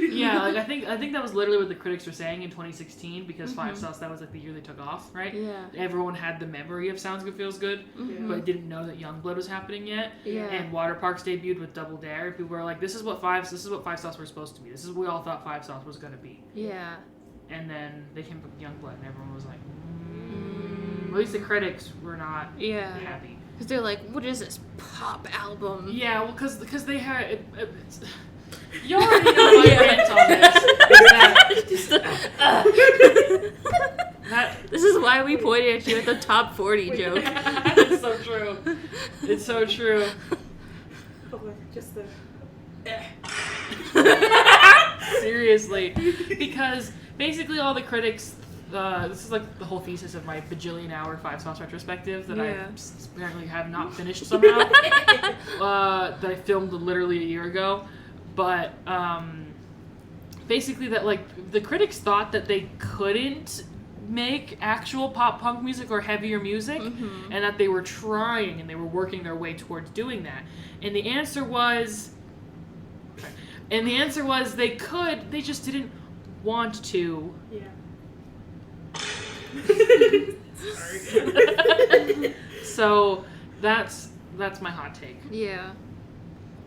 Yeah, like I think that was literally what the critics were saying in 2016 because Five Sauce, that was like the year they took off, right? Yeah. Everyone had the memory of Sounds Good Feels Good, but didn't know that Youngblood was happening yet. Yeah. And Water Parks debuted with Double Dare. People were like, "This is what Five Sauce were supposed to be. This is what we all thought Five Sauce was gonna be." Yeah. And then they came up with Youngblood, and everyone was like, At least the critics were not Yeah. happy. Because they're like, what is this pop album? Yeah, well, because they had. You already know my rant on this. This is why we pointed at you at the top 40 joke. It's so true. It's so true. Oh, just the. Seriously. Because basically all the critics. This is like the whole thesis of my bajillion-hour Five Sauce retrospective that I apparently have not finished somehow. That I filmed literally a year ago. But basically that, like, the critics thought that they couldn't make actual pop punk music or heavier music, and that they were trying and they were working their way towards doing that. And the answer was they could, they just didn't want to. Yeah. Sorry. So that's my hot take. Yeah.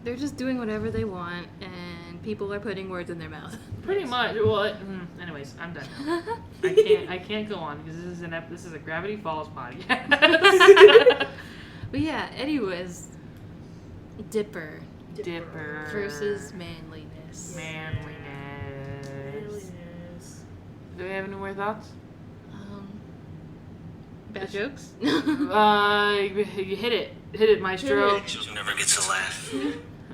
They're just doing whatever they want, and people are putting words in their mouth. Pretty much. Well, anyways, I'm done now. I can't go on because this is a Gravity Falls podcast. But yeah, anyways, Dipper versus Manliness. Manliness. Do we have any more thoughts? Bad jokes? You hit it, maestro. Who never gets a laugh.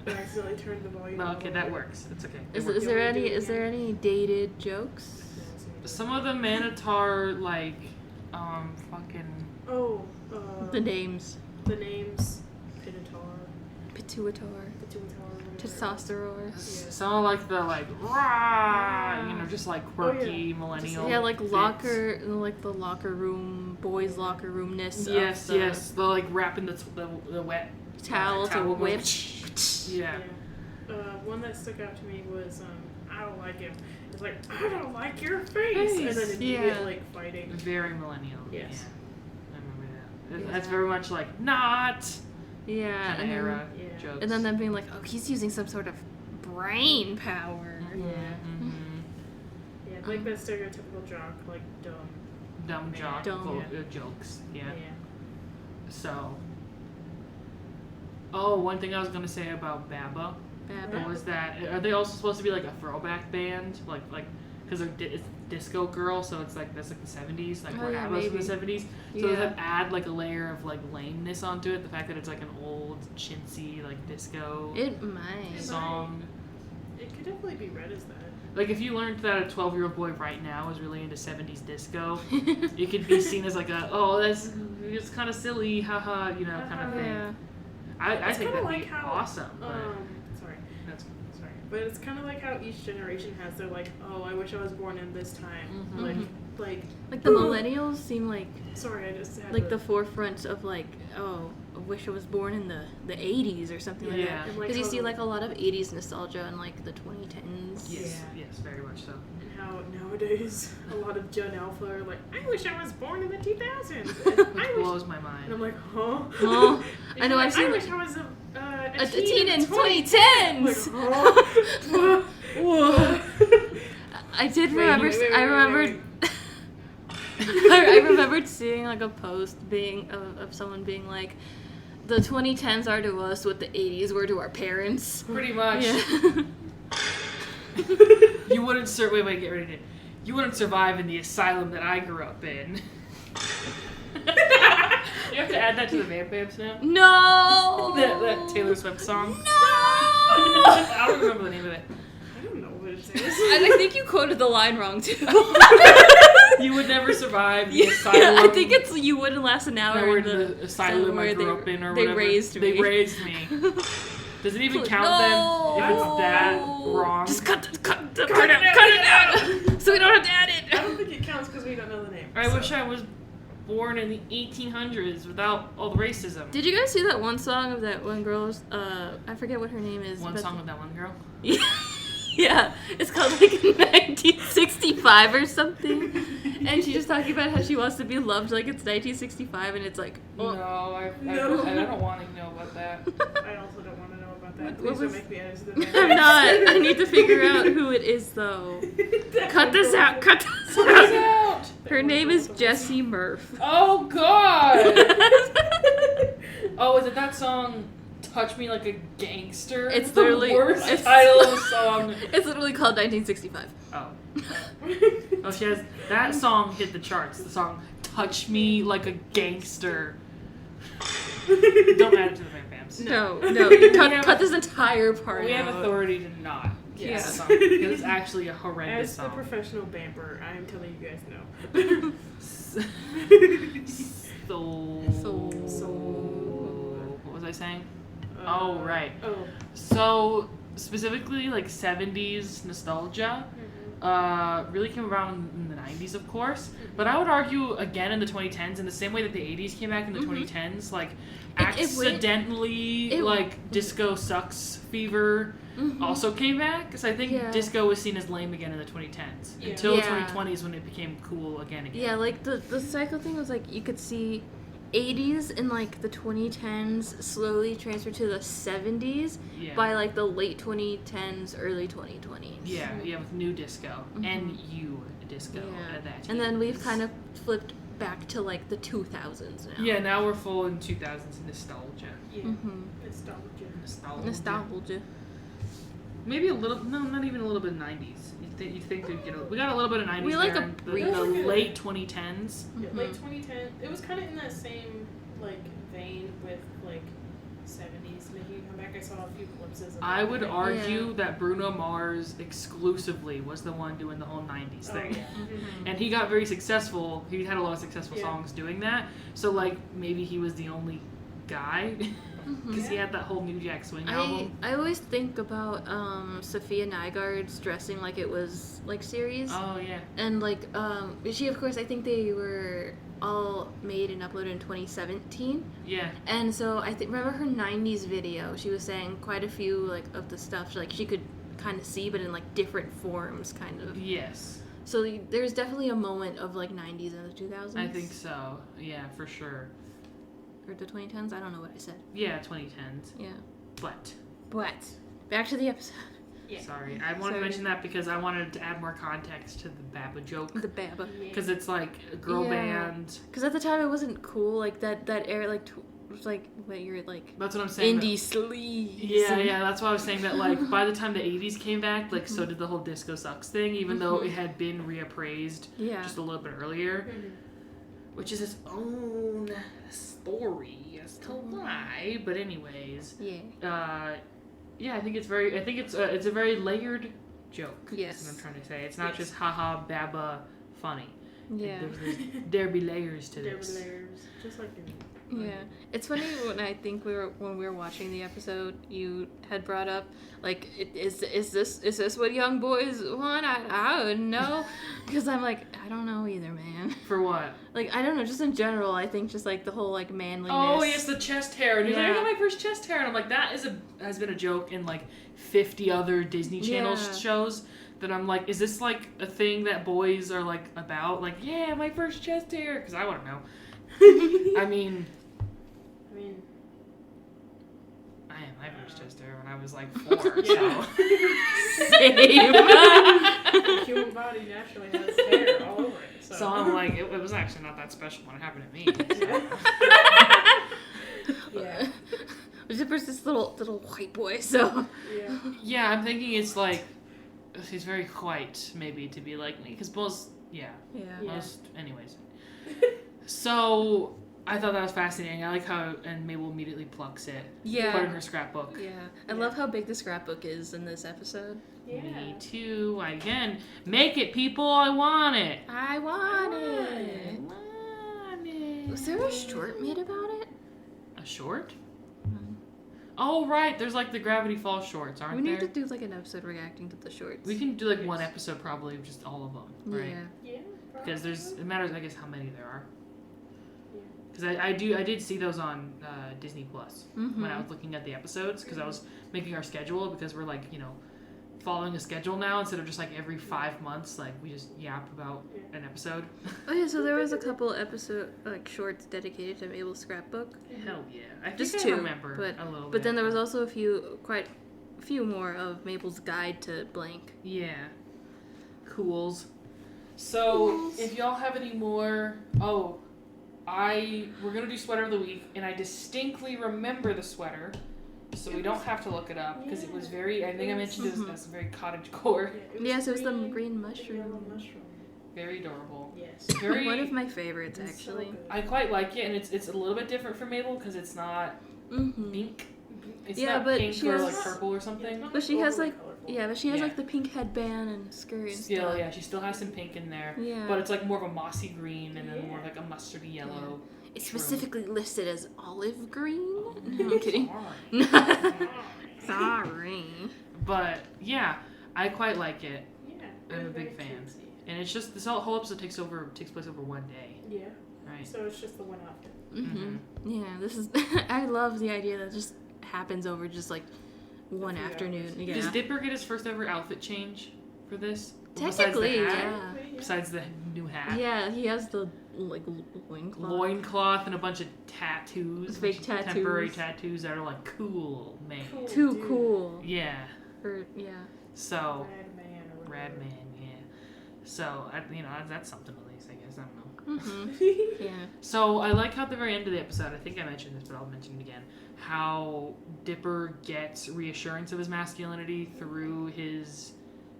I accidentally turned the volume. No, okay, that works. It's okay. Is there any dated jokes? Some of the Manitar, like, fucking... Oh, The names. The names. Pituitar. Testosterone. Yeah. Some of, like, the, like, rah, you know, just, like, quirky millennial. Yeah, like fits. the locker room, boys' locker roomness. Yes, yes. The, like, wrapping the wet towel to whip. Yeah. One that stuck out to me was, I don't like him. It's like, I don't like your face. And then immediately, like, fighting. Very millennial. Yes. Yeah. I remember that. That's very much like, not Yeah. kind of era yeah. jokes. And then them being like, oh, he's using some sort of brain power. Yeah. Yeah, like that stereotypical jock, like dumb jock Dumb. jokes. Yeah. Yeah. So. Oh, one thing I was gonna say about Baba was that, are they also supposed to be like a throwback band, like because it's disco girl, so it's like that's like the 70s, like where ABBA's from the 70s. So does that add like a layer of like lameness onto it? The fact that it's like an old chintzy like disco It might. song. It could definitely be read as that. Like if you learned that a 12-year-old boy right now is really into 70s disco, it could be seen as like it's kind of silly, haha, you know, kind of thing. Yeah. I think that'd like be how, awesome. But it's kind of like how each generation has their like, oh, I wish I was born in this time. Like the millennials seem like sorry, I just had the forefront of like, oh, I wish I was born in the 80s or something like that. Because you see like a lot of 80s nostalgia in like the 2010s. Yes, very much so. And how nowadays a lot of Gen Alpha are like, I wish I was born in the 2000s. Which blows my mind. And I'm like, huh? Oh, I know. Like, I've seen I wish I was a teen in 2010s. Like, Whoa. I did remember. I remembered. I remembered seeing like a post of someone being like, the 2010s are to us what the 80s were to our parents. Pretty much. Yeah. You wouldn't wait, get ready to. You wouldn't survive in the asylum that I grew up in. You have to add that to the Vamp now? No! that Taylor Swift song? No! I don't remember the name of it. I don't know what it is. I think you quoted the line wrong, too. You would never survive the asylum. I think it's you wouldn't last an hour in the asylum I grew up in or whatever. They raised me. Does it even count then if it's that wrong? Just cut it out! So we don't have to add it! I don't think it counts because we don't know the name. I wish I was born in the 1800s without all the racism. Did you guys see that one song of that one girl's, I forget what her name is. One song of that one girl? Yeah, it's called like 1965 or something. And she's just talking about how she wants to be loved like it's 1965, and it's like, oh. I don't want to know about that. I also don't want to know about that. What Please don't make me edit to the band. I'm not. I need to figure out who it is, though. Cut this out. Cut this out. Her name is Jessie Murph. Oh, God. Oh, is it that song, Touch Me Like a Gangster? It's the literally worst title of a song. It's literally called 1965. Oh. Oh, she has that song hit the charts. The song "Touch Me Like a Gangster." Don't add it to the Vamp. No. Cut this entire part. We have out. authority to not get Yeah. the song because it's actually a horrendous As song. the professional bamper, I am telling you guys no. So. What was I saying? Right. Oh. So specifically like 70s nostalgia. Really came around in the 90s, of course. But I would argue, again, in the 2010s, in the same way that the 80s came back in the 2010s, like, accidentally, like, disco sucks fever also came back. Because I think disco was seen as lame again in the 2010s. Until the 2020s when it became cool again. Yeah, like, the cycle thing was, like, you could see 80s and, like, the 2010s slowly transfer to the 70s by, like, the late 2010s, early 2020s. Yeah, with new disco. And you disco at that time. And then we've kind of flipped back to, like, the 2000s now. Yeah, now we're full in 2000s nostalgia. Yeah. Nostalgia. Maybe a little, no, not even a little bit of 90s. You think we got a little bit of 90s we like there. The late 2010s. Yeah, late 2010. It was kind of in that same, like, vein with, like, 70s making a comeback. I saw a few glimpses of I would argue that Bruno Mars exclusively was the one doing the whole 90s thing. And he got very successful. He had a lot of successful songs doing that. So, like, maybe he was the only guy. Because he had that whole New Jack Swing album. I always think about Sophia Nygaard's Dressing Like It Was Like series. Oh, yeah. And, like, she, of course, I think they were all made and uploaded in 2017. Yeah. And so I remember her 90s video, she was saying quite a few, like, of the stuff, like, she could kind of see, but in, like, different forms, kind of. Yes. So there's definitely a moment of, like, 90s and the 2000s. I think so. Yeah, for sure. Or the 2010s? I don't know what I said. Yeah, 2010s. Yeah. But. Back to the episode. Yeah. Sorry. I wanted to mention that because I wanted to add more context to the Baba joke. The Baba. Because it's like a girl band. Because at the time it wasn't cool. Like, that era, like, was like, what you're, like... That's what I'm saying. Indie sleaze. Yeah, that's why I was saying that, like, by the time the 80s came back, like, so did the whole Disco Sucks thing, even though it had been reappraised just a little bit earlier. Which is its own story as to why, but anyways, I think it's a very layered joke. Yes, is what I'm trying to say. It's not just haha Baba funny. Yeah, there be layers to this. There be layers, just like in. Yeah, it's funny when I think when we were watching the episode, you had brought up like, is this what young boys want? I wouldn't know, because I'm like, I don't know either, man. For what? Like, I don't know, just in general, I think just like the whole like manliness. Oh yes, the chest hair. And he's like, I got my first chest hair, and I'm like, that has been a joke in like 50 other Disney Channel shows. That I'm like, is this like a thing that boys are like about? Like, yeah, my first chest hair, because I want to know. I mean, I had my first chest hair when I was like 4, so. Same. Human body naturally has hair all over it. So I'm like, it was actually not that special when it happened to me. So. Yeah. Zipper's this little white boy, so. Yeah, I'm thinking it's like, he's very white, maybe, to be like me, because most, anyways. So, I thought that was fascinating. I like how, and Mabel immediately plucks it. Yeah. Put it in her scrapbook. Yeah. I love how big the scrapbook is in this episode. Yeah. Me too. Again, make it, people. I want it. I want it. Was there a short made about it? A short? Oh, right. There's like the Gravity Falls shorts, aren't there? We need to do like an episode reacting to the shorts. We can do like one episode probably of just all of them, right? Yeah. Because it matters, I guess, how many there are. Because I did see those on Disney Plus when I was looking at the episodes, because I was making our schedule, because we're like, following a schedule now instead of just like every 5 months, like we just yap about an episode. Oh yeah, so there was a couple episode like shorts dedicated to Mabel's scrapbook. Hell yeah, I think just I 2, remember but a little bit. But then there was also quite a few more of Mabel's guide to blank. Yeah, cools. So if y'all have any more, we're gonna do sweater of the week, and I distinctly remember the sweater. So we don't have to look it up, because it was very, I think I mentioned it as very cottagecore. Yes, it was the green mushroom. Very adorable. Yes. Very, one of my favorites, actually. So I quite like it, and it's a little bit different from Mabel, because it's not pink. It's not but pink she or has, like purple or something. But she has like, like the pink headband and skirt and still, stuff. yeah, she still has some pink in there. Yeah. But it's like more of a mossy green, and then more like a mustardy yellow. It's specifically listed as olive green. No, I'm kidding. Sorry. Sorry. But yeah, I quite like it. Yeah. I'm a big fan. Cutesy. And it's just this whole episode takes place over one day. Yeah. Right. So it's just the one outfit. Mm-hmm. Yeah, this is. I love the idea that just happens over just like one afternoon. Yeah. Does Dipper get his first ever outfit change for this? Technically, yeah. Besides the new hat. Yeah, he has the like loincloth. Loincloth and a bunch of tattoos. Fake tattoos. Temporary tattoos that are like cool, man. Cool, Too dude. cool. Yeah. Yeah. So. Rad man, yeah. So, that's something at least, I guess. I don't know. Mm-hmm. Yeah. So, I like how at the very end of the episode, I think I mentioned this, but I'll mention it again, how Dipper gets reassurance of his masculinity through his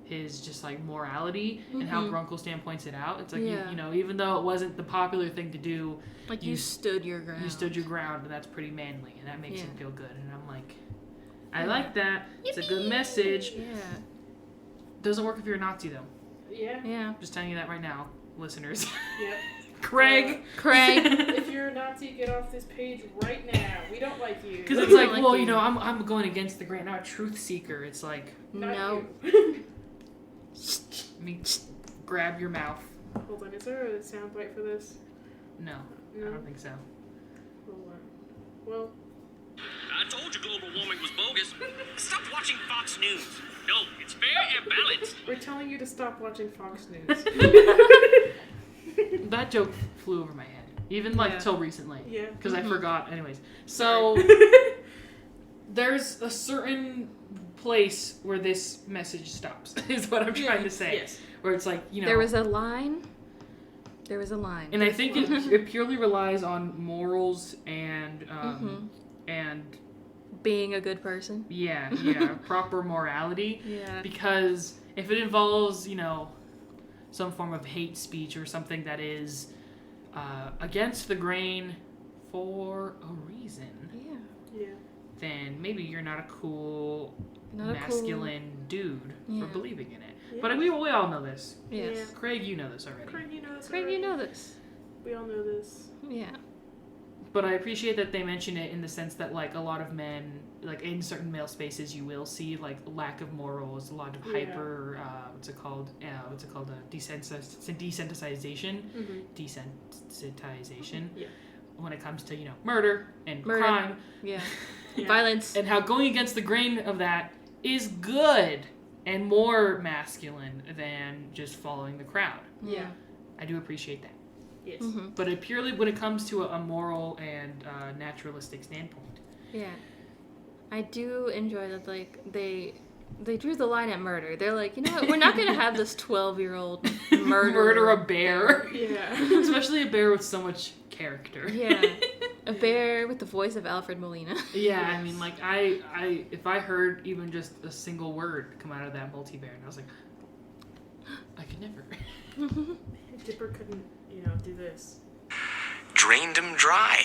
just like morality, and how Grunkle points it out. It's like, even though it wasn't the popular thing to do, like you stood your ground. You stood your ground, and that's pretty manly, and that makes him feel good. And I'm like, I like that. It's a good message. Yeah. Doesn't work if you're a Nazi, though. Yeah. Yeah. Just telling you that right now, listeners. Yep. Craig. If you're a Nazi, get off this page right now. We don't like you. Because it's like, well, I'm going against the grain. I'm a truth seeker. It's like, no. Grab your mouth. Hold on, is there a soundbite for this? No, I don't think so. Hold on. Well, I told you global warming was bogus. Stop watching Fox News. No, it's fair and balanced. we're telling you to stop watching Fox News. That joke flew over my head. Even till recently. Yeah. Because I forgot. Anyways. So, there's a certain place where this message stops, is what I'm trying to say. Yes. Where it's like, There was a line. And I think it purely relies on morals and being a good person. Yeah, proper morality. Yeah. Because if it involves, some form of hate speech or something that is against the grain for a reason, Yeah. then maybe you're not a cool, masculine dude for believing in it. Yeah. But we all know this. Yes. Yeah. Craig, you know this already. Craig, you know this. Craig, you know this. We all know this. Yeah. But I appreciate that they mention it in the sense that, like, a lot of men, like, in certain male spaces, you will see, like, lack of morals, a lot of hyper, desensitization. Mm-hmm. Desensitization. Yeah. When it comes to, murder and crime. Yeah. Yeah. Violence. And how going against the grain of that is good and more masculine than just following the crowd. Yeah. I do appreciate that. Yes. Mm-hmm. But it purely when it comes to a moral and naturalistic standpoint. Yeah. I do enjoy that, like, they drew the line at murder. They're like, you know what, we're not going to have this 12-year-old murder a bear. Yeah. Especially a bear with so much character. Yeah. A bear with the voice of Alfred Molina. Yeah, Yes. I mean, like, I if I heard even just a single word come out of that multi-bear, and I was like, I could never. Dipper couldn't, do this. Drained him dry.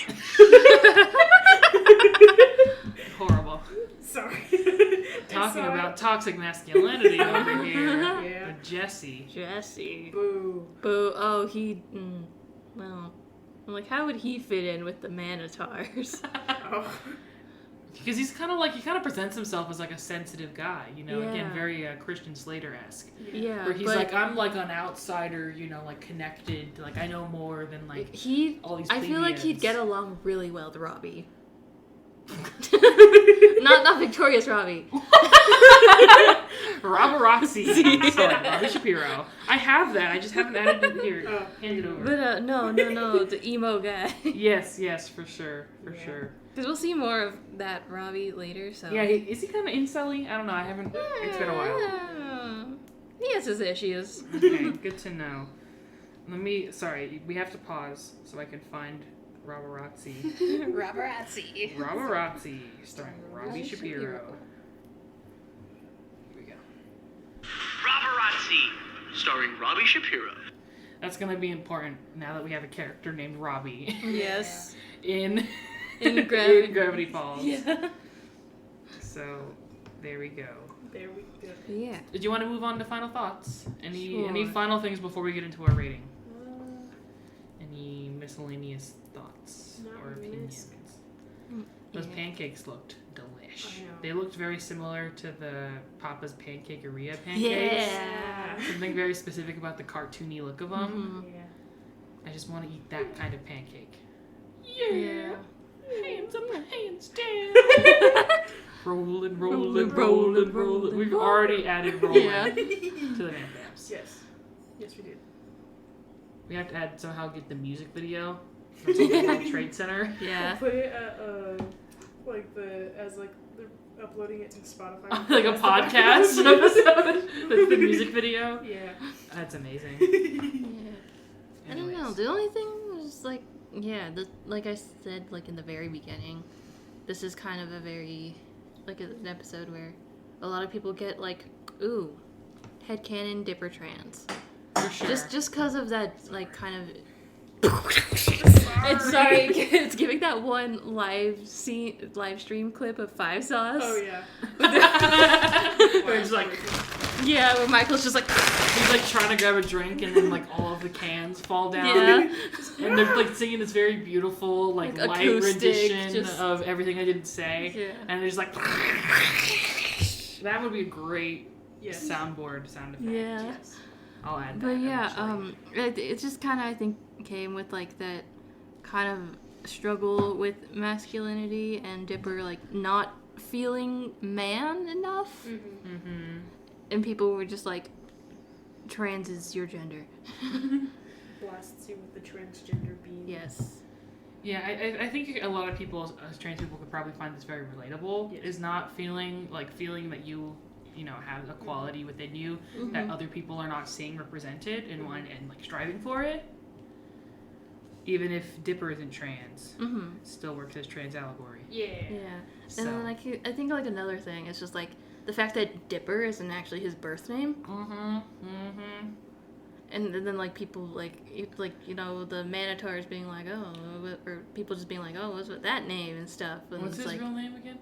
Horrible. Sorry. Talking about toxic masculinity over here. Yeah. With Jesse. Boo. Boo. Oh, well. I'm like, how would he fit in with the Manitars? Oh. Because he kind of presents himself as like a sensitive guy, again, very Christian Slater-esque. Yeah. Where he's like, I'm like an outsider, like connected, like I know more than like all these I feel like he'd plebeians. get along really well with Robbie. not Victorious Robbie. Robbie Shapiro. I have that. I just haven't added it here. Oh. Hand it over. But no, the emo guy. Yes, for sure. Because we'll see more of that Robbie later, so... Yeah, is he kind of incel-y? I don't know, I haven't... It's been a while. He has his issues. Okay, good to know. Sorry, we have to pause so I can find Roborazzi. Roborazzi, starring Robbie Shapiro. Here we go. Roborazzi, starring Robbie Shapiro. That's gonna be important now that we have a character named Robbie. Yes. in Gravity Falls. Yeah. So, there we go. There we go. Yeah. Did you want to move on to final thoughts? Any Sure. final things before we get into our rating? Any miscellaneous thoughts Not or opinions? really. Those Yeah. pancakes looked delish. Which they looked very similar to the Papa's Pancakeria pancakes. Yeah. Something very specific about the cartoony look of them. Yeah. I just want to eat that kind of pancake. Yeah. Hands up, hands down. Rolling. We've already added rolling to the Van Vamps. Yes. Yes, we did. We have to add somehow get the music video from the World Trade Center. Yeah. Put it at they're uploading it to Spotify. Like a podcast episode. That's the music video. Yeah. That's amazing. I don't know. The only thing was like, like I said, like in the very beginning, this is kind of a very, like an episode where a lot of people get like, ooh, headcanon Dipper trans. For sure. Just because of that, like, kind of. It's giving that one live stream clip of Five Sauce. Oh yeah. Where it's like, where Michael's just like, he's like trying to grab a drink and then like all of the cans fall down. Yeah. And they're like singing this very beautiful like light acoustic, rendition of everything I didn't say. Yeah. And they're just like, that would be a great soundboard sound effect. Yeah. Yes. I'll add that. But yeah, eventually. it just kind of, I think, came with like that kind of struggle with masculinity and Dipper like not feeling man enough. Mm-hmm. And people were just like, trans is your gender. Blasts you with the transgender beam. Yes. Yeah, I think a lot of people, as trans people, could probably find this very relatable. Yes. Is not feeling that you know, have a quality within you that other people are not seeing represented and like striving for it. Even if Dipper isn't trans, it still works as trans allegory. Yeah. So. And then I think like another thing is just like the fact that Dipper isn't actually his birth name. And then like people like you know the Manitars being like, oh, or people just being like, oh, what's with that name and stuff. And What's it's his like, real name again?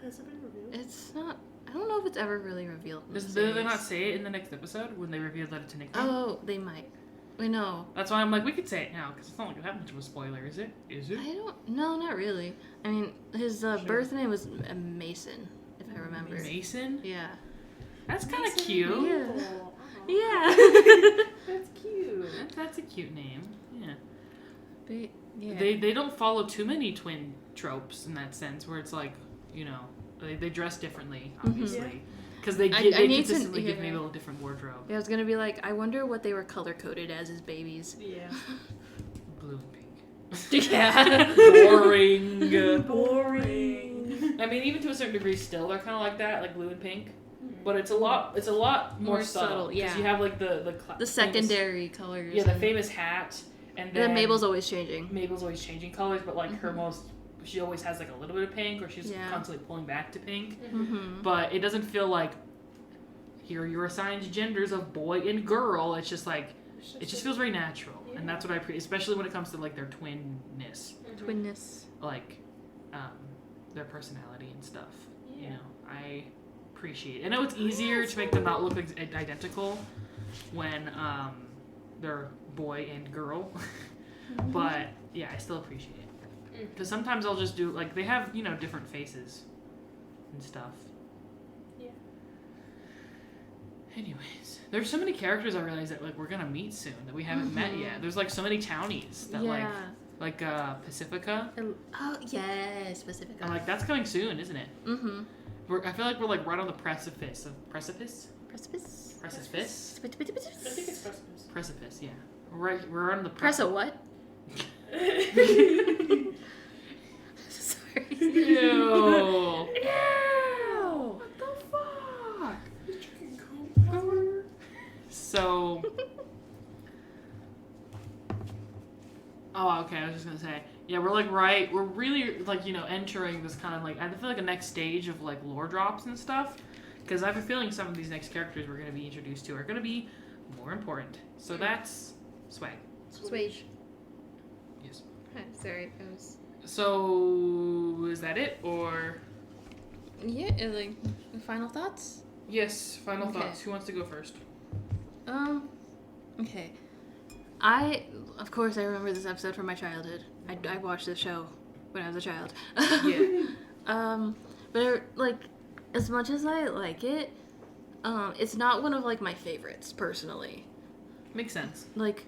Has it been revealed? it's not. I don't know if it's ever really revealed. In the Did they series. not say it in the next episode when they revealed that it's a nickname? Oh, they might. I know. That's why I'm like, we could say it now because it's not like that much of a spoiler, is it? Is it? I don't. No, not really. I mean, his birth name was Mason, if I remember. Mason? Yeah. That's kind of cute. Yeah. Oh, Yeah. that's cute. That's a cute name. Yeah. But, yeah. They don't follow too many twin tropes in that sense, where it's like, you know, they dress differently, obviously. Because they consistently give Mabel a different wardrobe. Yeah, I was gonna be like, I wonder what they were color coded as babies. Yeah. Blue and pink. Yeah. Boring. I mean, even to a certain degree, still they're kind of like that, like blue and pink. But it's a lot more subtle. Yeah. Because you have like the secondary colors. Yeah, the famous hat, and then Mabel's always changing. Mabel's always changing colors, but like she always has like a little bit of pink, or she's constantly pulling back to pink. But it doesn't feel like here are your assigned genders of boy and girl. It's just like it just feels very natural, and that's what I appreciate, especially when it comes to like their twinness, like their personality and stuff. Yeah. You know, I appreciate it. I know it's easier to make them not look identical when they're boy and girl, but yeah, I still appreciate it. Because sometimes I'll just do, like, they have, you know, different faces and stuff. Yeah. Anyways, there's so many characters I realize that, like, we're gonna meet soon that we haven't met yet. There's, like, so many townies that, like Pacifica. Oh, yes, Pacifica. I'm like, that's coming soon, isn't it? I feel like we're, like, right on the precipice of... Precipice? I think it's precipice. Precipice, yeah. We're on the Press a what? Sorry. Ew. What the fuck? So. Oh, okay. I was just gonna say, yeah, we're really like, you know, entering this kind of like, I feel like a next stage of like lore drops and stuff, because I have a feeling some of these next characters we're gonna be introduced to are gonna be more important. So that's swag. Swage. Yes. Sorry, I was. So is that it, or? Yeah, like final thoughts. Yes, final thoughts. Who wants to go first? Okay. Of course, I remember this episode from my childhood. I watched this show when I was a child. Yeah. But like, as much as I like it, it's not one of like my favorites personally. Makes sense. Like,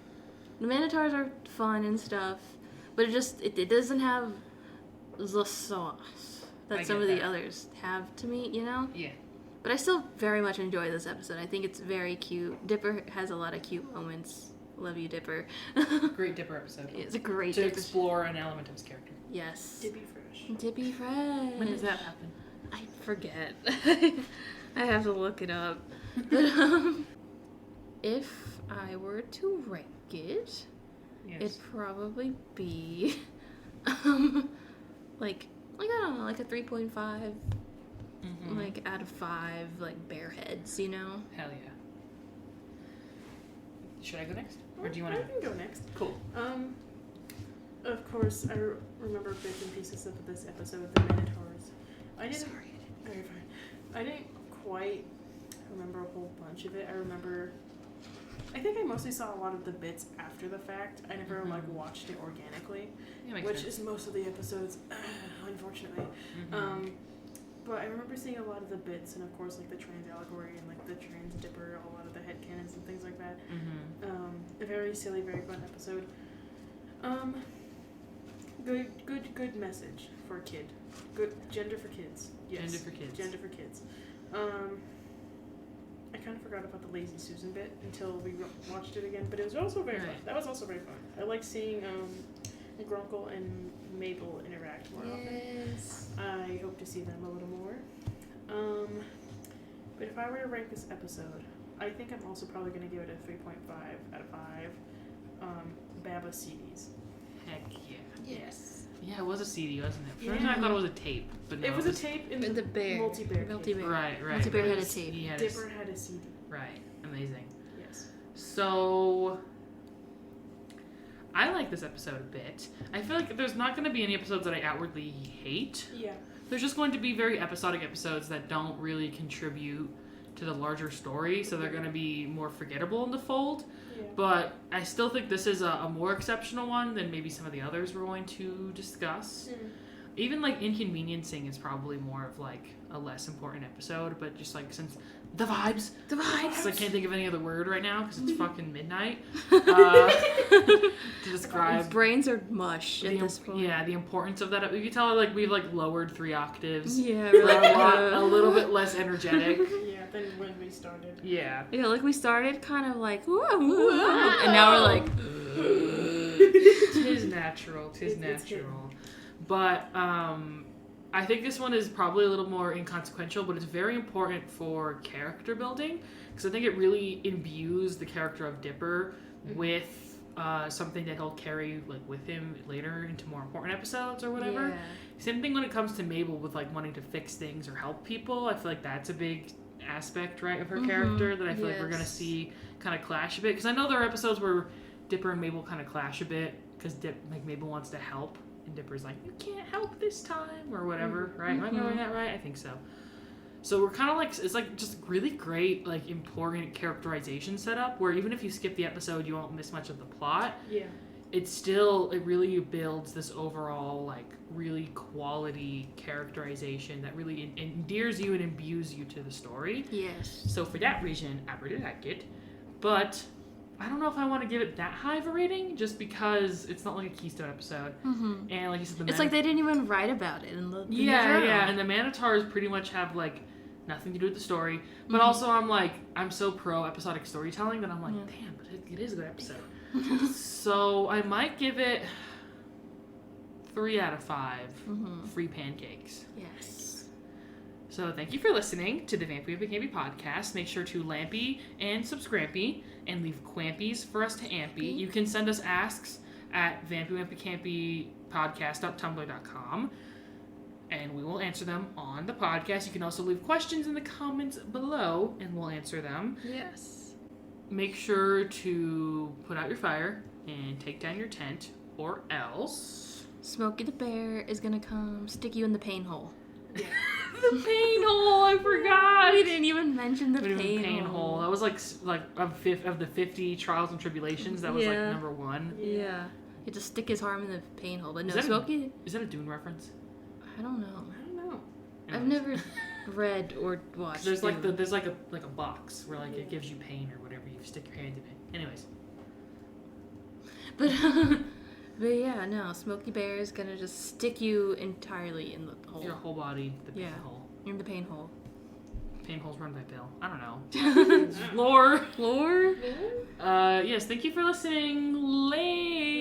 the Manitars are fun and stuff, but it doesn't have the sauce that some of the others have to me, you know? Yeah. But I still very much enjoy this episode. I think it's very cute. Dipper has a lot of cute moments. Love you, Dipper. Great Dipper episode. It's a great to Dipper. Explore an element of his character. Yes. Dippy Fresh. Dippy Fresh. When does that happen? I forget. I have to look it up. But if I were to rank it, it'd probably be like I don't know, like a 3.5. Like out of 5, like bear heads, you know? Hell yeah. Should I go next? Or do you want to? I can go next. Cool. Of course, I remember bits and pieces of this episode, the Minotaurs. Very fine. I didn't quite remember a whole bunch of it. I think I mostly saw a lot of the bits after the fact. I never watched it organically, which is most of the episodes, unfortunately. But I remember seeing a lot of the bits, and of course, like the trans allegory and like the trans dipper, a lot of the headcanons and things like that. A very silly, very fun episode. Good message for a kid. Good gender for kids. Yes. Gender for kids. I kind of forgot about the Lazy Susan bit until we watched it again, but it was also very fun. That was also very fun. I like seeing Grunkle and Mabel interact more often. I hope to see them a little more. But if I were to rank this episode, I think I'm also probably going to give it a 3.5 out of 5 Baba CDs. Heck yeah. Yes. Yeah, it was a CD, wasn't it? For some reason I thought it was a tape, but no. It was a tape in the bear. Multi-bear. Right. Multi-bear had a tape. Dipper had a CD. Right. Amazing. Yes. So, I like this episode a bit. I feel like there's not going to be any episodes that I outwardly hate. Yeah. There's just going to be very episodic episodes that don't really contribute to the larger story, so they're going to be more forgettable in the fold. Yeah. But I still think this is a more exceptional one than maybe some of the others we're going to discuss. Even like Inconveniencing is probably more of like a less important episode, but just like since the vibes. So I can't think of any other word right now because it's fucking midnight. To describe brains are mush at this point. Yeah, the importance of that. You can tell like we've like lowered 3 octaves. Yeah, like a little bit less energetic. Yeah, than when we started. Yeah. Yeah, like we started kind of like whoa, and now we're like. Tis natural. But I think this one is probably a little more inconsequential, but it's very important for character building because I think it really imbues the character of Dipper with something that he'll carry like with him later into more important episodes or whatever. Yeah. Same thing when it comes to Mabel with like wanting to fix things or help people. I feel like that's a big aspect, right, of her character that I feel like we're gonna see kind of clash a bit because I know there are episodes where Dipper and Mabel kind of clash a bit because Mabel wants to help. And Dipper's like, you can't help this time, or whatever, right? Am I getting that right? I think so. So we're kind of like, it's like just really great, like important characterization setup, where even if you skip the episode, you won't miss much of the plot. Yeah. It really builds this overall, like, really quality characterization that really endears you and imbues you to the story. Yes. So for that reason, I really like it. But I don't know if I want to give it that high of a rating, just because it's not like a Keystone episode. And like you said, it's like they didn't even write about it in the and the Manitars pretty much have like nothing to do with the story. But also I'm so pro episodic storytelling that I'm like, damn, but it is a good episode. So I might give it 3 out of 5 free pancakes. Yes. So thank you for listening to the Vampy Wampy Campy Podcast. Make sure to lampy and subscrimpy and leave quampies for us to ampy. You can send us asks at vampywampycampypodcast.tumblr.com and we will answer them on the podcast. You can also leave questions in the comments below and we'll answer them. Yes. Make sure to put out your fire and take down your tent or else Smokey the Bear is gonna come stick you in the pain hole. Yeah. The pain hole, I forgot. We didn't even mention the pain hole. That was like of the 50 trials and tribulations. That was like number 1. Yeah. He just stick his arm in the pain hole, but no, is Smokey. Is that a Dune reference? I don't know. I've never read or watched. There's like a box where like it gives you pain or whatever. You stick your hand in it. Anyways. But yeah, no. Smokey Bear is gonna just stick you entirely in the hole. Your whole body, the pain hole. In the pain hole. Pain holes run by Bill. I don't know. Lore. Lore. Yes. Thank you for listening. Late.